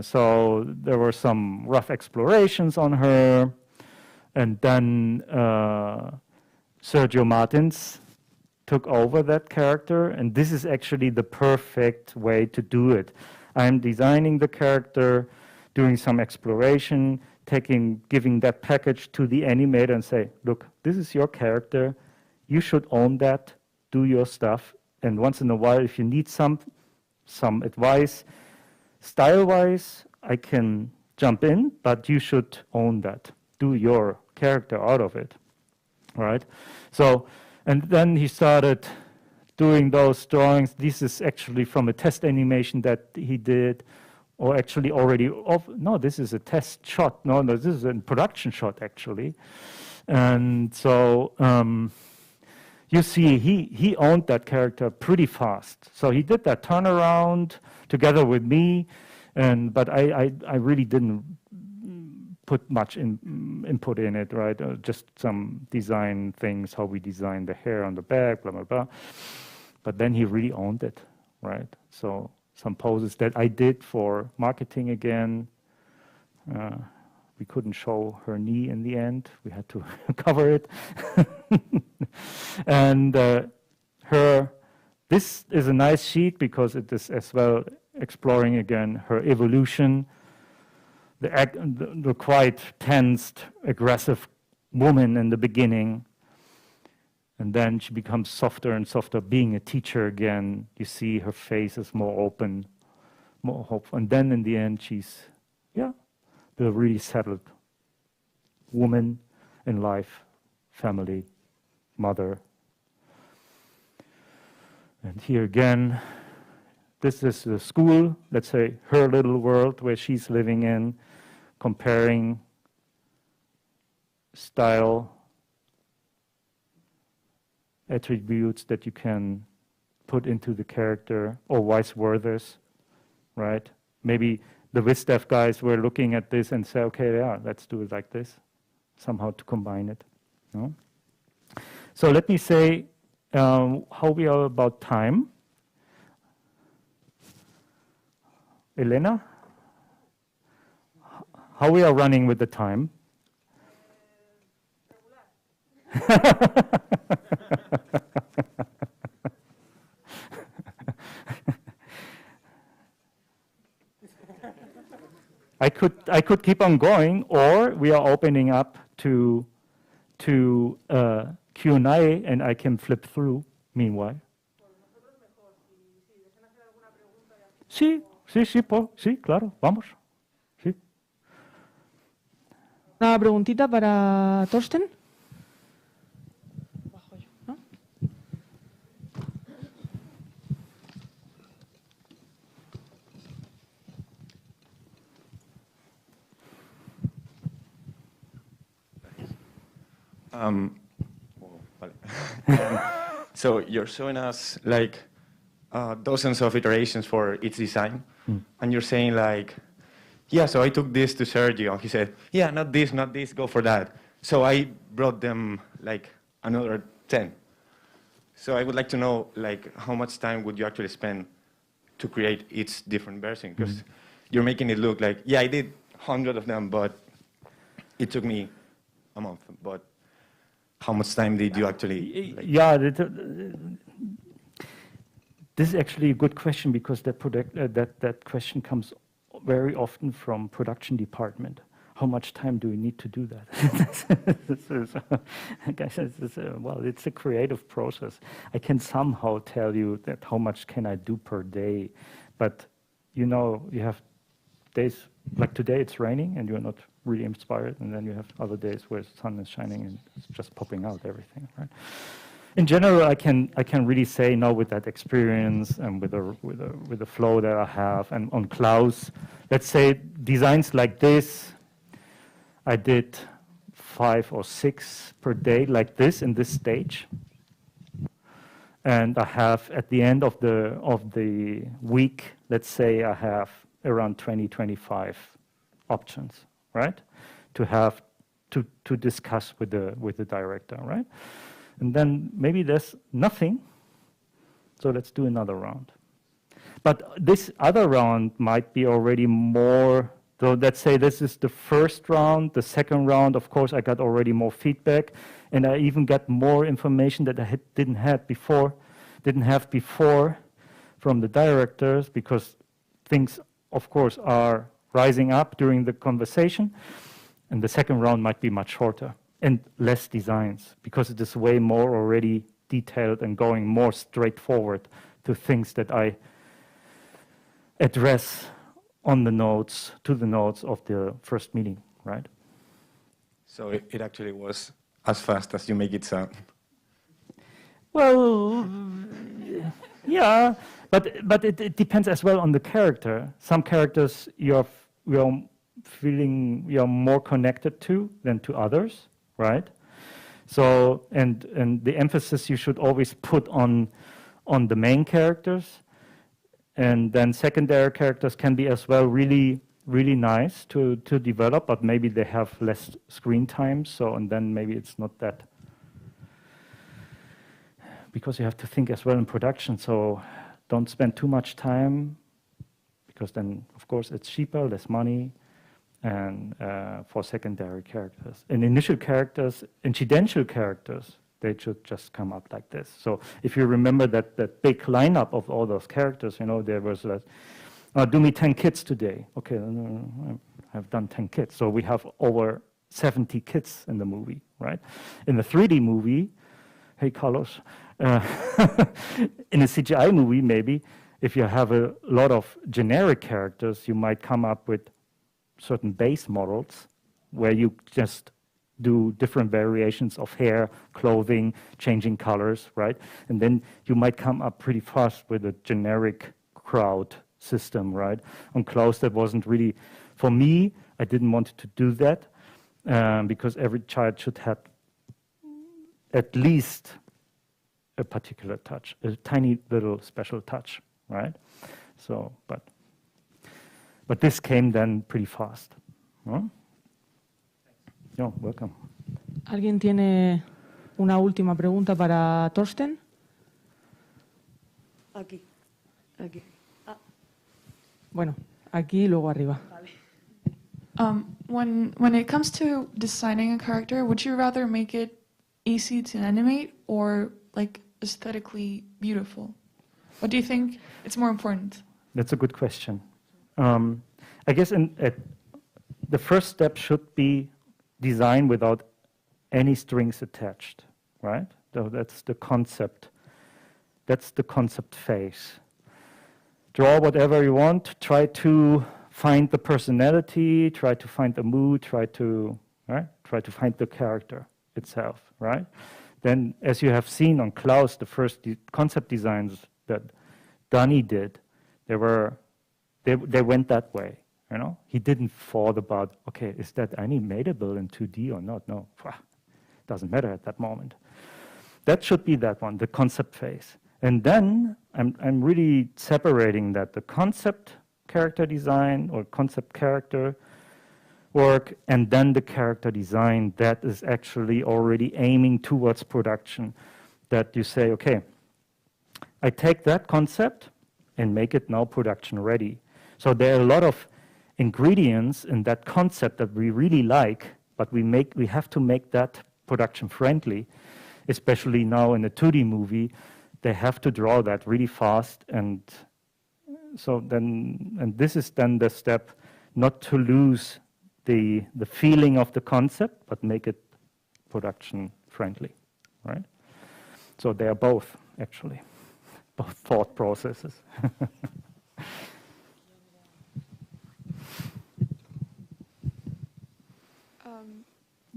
so there were some rough explorations on her. And then Sergio Martins took over that character. And this is actually the perfect way to do it. I'm designing the character, doing some exploration, giving that package to the animator and say, look, this is your character. You should own that, do your stuff. And once in a while, if you need some advice, style-wise, I can jump in, but you should own that. Do your character out of it, right? So, and then he started doing those drawings. This is actually from a test animation that he did, or actually already, no, this is a test shot. No, this is a production shot, actually. And so you see, he owned that character pretty fast. So he did that turnaround together with me, but I really didn't put much input in it, right? Just some design things, how we designed the hair on the back, blah, blah, blah. But then he really owned it, right? So some poses that I did for marketing again. We couldn't show her knee in the end. We had to cover it. And this is a nice sheet because it is as well exploring again her evolution, the quite tensed, aggressive woman in the beginning. And then she becomes softer and softer, being a teacher again. You see her face is more open, more hopeful. And then in the end, she's, yeah, the really settled woman in life, family, mother. And here again, this is the school, let's say her little world where she's living in, comparing style, attributes that you can put into the character, or vice versa, right? Maybe the Vistef guys were looking at this and say, okay, yeah, let's do it like this, somehow to combine it. No? So let me say how we are about time. Elena, how we are running with the time? I could keep on going, or we are opening up to Q&A, and I can flip through meanwhile. Sí, claro, vamos. Sí. Una preguntita para Torsten. ¿No? Vale. So you're showing us like dozens of iterations for each design, and you're saying like, yeah, so I took this to Sergio, and he said, yeah, not this, go for that. So I brought them like another 10. So I would like to know like how much time would you actually spend to create each different version? Because you're making it look like, yeah, I did 100 of them, but it took me a month. But how much time did you actually? Like, yeah, this is actually a good question, because that question comes very often from production department. How much time do we need to do that? Well, it's a creative process. I can somehow tell you that how much can I do per day, but you know, you have days like today it's raining and you're not really inspired, and then you have other days where the sun is shining and it's just popping out everything, right? In general, I can really say now with that experience and with the flow that I have, and on Klaus, let's say designs like this, I did 5 or 6 per day like this in this stage, and I have at the end of the week, let's say I have around 20-25 options, right? To have to discuss with the director, right? And then maybe there's nothing, so let's do another round. But this other round might be already more, so let's say this is the first round. The second round, of course, I got already more feedback, and I even got more information that I didn't have before from the directors, because things, of course, are rising up during the conversation. And the second round might be much shorter and less designs, because it is way more already detailed and going more straightforward to things that I address on the notes, to the notes of the first meeting, right? So it actually was as fast as you make it sound. Well, yeah, but it depends as well on the character. Some characters you're feeling you're more connected to than to others, right? So and the emphasis you should always put on the main characters, and then secondary characters can be as well really nice to develop, but maybe they have less screen time. So and then maybe it's not that, because you have to think as well in production. So don't spend too much time, because then of course it's cheaper, less money. And for secondary characters. And initial characters, incidental characters, they should just come up like this. So if you remember that big lineup of all those characters, you know, there was like, do me 10 kids today. Okay, I've done 10 kids. So we have over 70 kids in the movie, right? In the 3D movie, hey, Kalus, in a CGI movie, maybe, if you have a lot of generic characters, you might come up with certain base models where you just do different variations of hair, clothing, changing colors, right? And then you might come up pretty fast with a generic crowd system, right? On Klaus, that wasn't really, for me, I didn't want to do that because every child should have at least a particular touch, a tiny little special touch, right? So, but this came then pretty fast. ¿No? You're welcome. ¿Alguien tiene una última pregunta para Torsten? Aquí. Ah. Bueno, aquí y luego arriba. Vale. When it comes to designing a character, would you rather make it easy to animate or like aesthetically beautiful? What do you think it's more important? That's a good question. I guess the first step should be design without any strings attached, right? So that's the concept. That's the concept phase. Draw whatever you want. Try to find the personality. Try to find the mood. Try to find the character itself, right? Then, as you have seen on Klaus, the first concept designs that Danny did, they went that way. You know, he didn't thought about, okay, is that animatable in 2D or not? No, doesn't matter at that moment. that should be that one, the concept phase. And then I'm really separating that, the concept character design or concept character work, and then the character design that is actually already aiming towards production. That you say, okay, I take that concept and make it now production ready. So there are a lot of ingredients in that concept that we really like, but we have to make that production friendly, especially now in a 2D movie. They have to draw that really fast, and so then, and this is then the step, not to lose the feeling of the concept, but make it production friendly, right? So they are both, actually, both thought processes.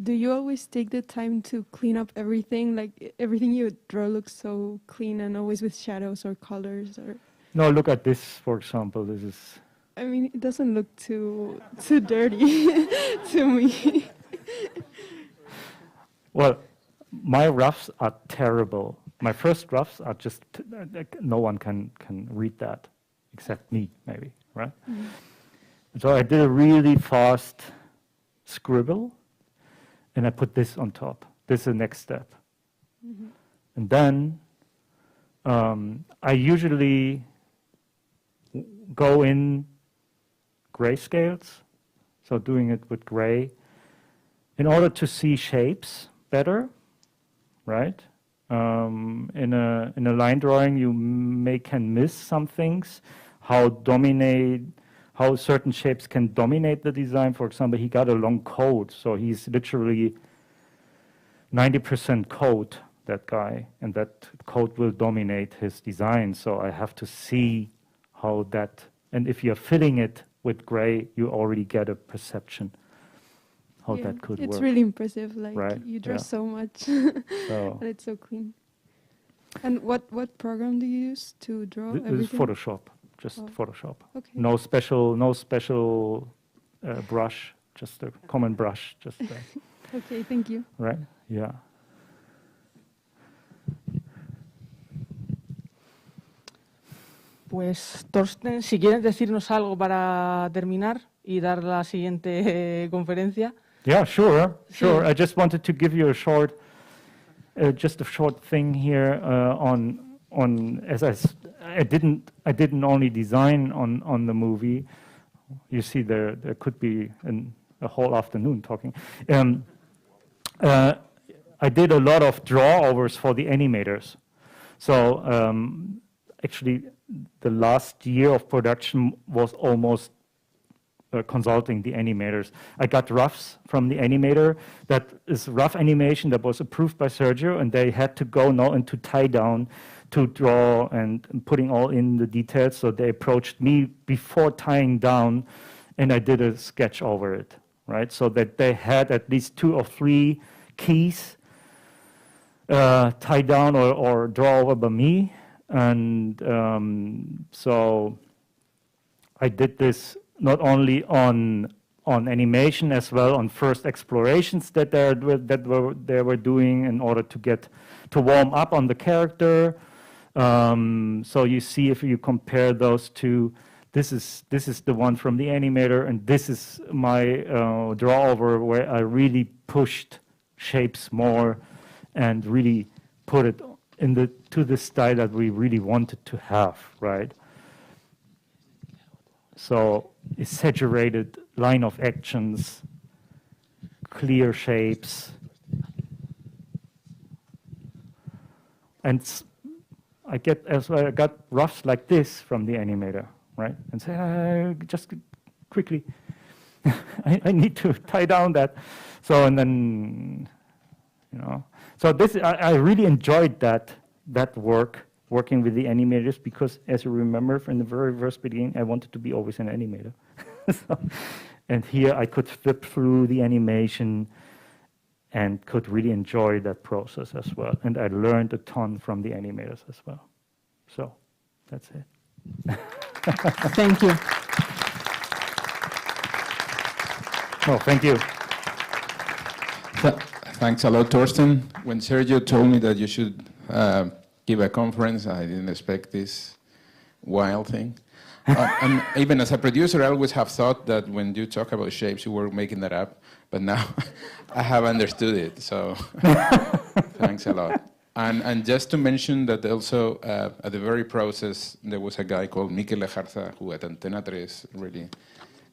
Do you always take the time to clean up everything? Like everything you draw looks so clean and always with shadows or colors, or? No, look at this, for example. This is. I mean, it doesn't look too dirty to me. Well, my roughs are terrible. My first roughs are just, no one can read that, except me, maybe, right? Mm-hmm. So I did a really fast scribble, and I put this on top. This is the next step. Mm-hmm. And then I usually go in grayscales, so doing it with gray, in order to see shapes better, right? In a line drawing, you can miss some things, how certain shapes can dominate the design. For example, he got a long coat, so he's literally 90% coat, that guy, and that coat will dominate his design. So I have to see how that, and if you're filling it with gray, you already get a perception how that could work. It's really impressive, like right? You draw so much, so and it's so clean. And what program do you use to draw everything? This is Photoshop, just Photoshop. Okay. No special brush, just a common brush. Just okay, thank you. Right? Yeah. Pues, Torsten, si quieres decirnos algo para terminar y dar la siguiente conferencia. Yeah, sure. I just wanted to give you a short thing here on as I didn't only design on the movie. You see, there could be a whole afternoon talking. I did a lot of drawovers for the animators. So actually, the last year of production was almost consulting the animators. I got roughs from the animator. That is rough animation that was approved by Sergio, and they had to go now into tie down to draw and putting all in the details. So they approached me before tying down, and I did a sketch over it, right? So that they had at least 2 or 3 keys tied down or draw over by me. And so I did this not only on animation, as well on first explorations that they were doing in order to warm up on the character. So you see, if you compare those two, this is the one from the animator, and this is my drawover where I really pushed shapes more and really put it to the style that we really wanted to have, right? So exaggerated line of actions, clear shapes, and I got roughs like this from the animator, right? And say, just quickly, I need to tie down that. So, and then, so this, I really enjoyed that working with the animators, because as you remember from the very first beginning, I wanted to be always an animator. And here I could flip through the animation and could really enjoy that process as well. And I learned a ton from the animators as well. So that's it. Thank you. Oh, thank you. Thanks a lot, Torsten. When Sergio told me that you should give a conference, I didn't expect this wild thing. And even as a producer, I always have thought that when you talk about shapes, you were making that up. But now I have understood it, so thanks a lot. And just to mention that also at the very process, there was a guy called Mikel Lejarza who at Antena 3 really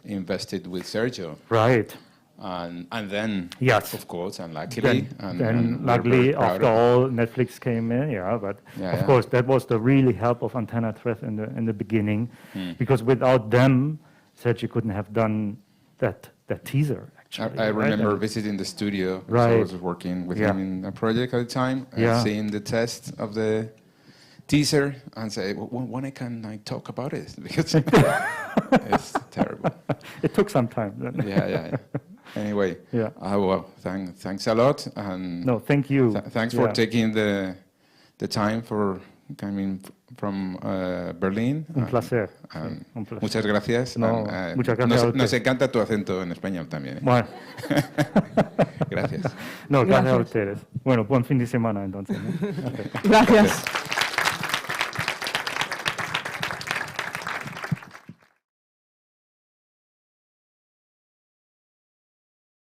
invested with Sergio. Right. And then, yes, of course, and luckily. Then luckily, after all, Netflix came in, but of course, that was the really help of Antena 3 in the beginning, because without them, Sergio couldn't have done that teaser. Actually, I remember visiting the studio. Right. So I was working with him in a project at the time, and seeing the test of the teaser, and say, when can I talk about it? Because it's terrible. It took some time. Then. Yeah. Anyway, well, thanks a lot, and no, thank you. Thanks for taking the time for coming from Berlin. Un placer. Un placer. Muchas gracias. Muchas gracias. Nos encanta tu acento en español también. Bueno. Gracias. No, gracias a ustedes. Bueno, buen fin de semana entonces. ¿No? Gracias.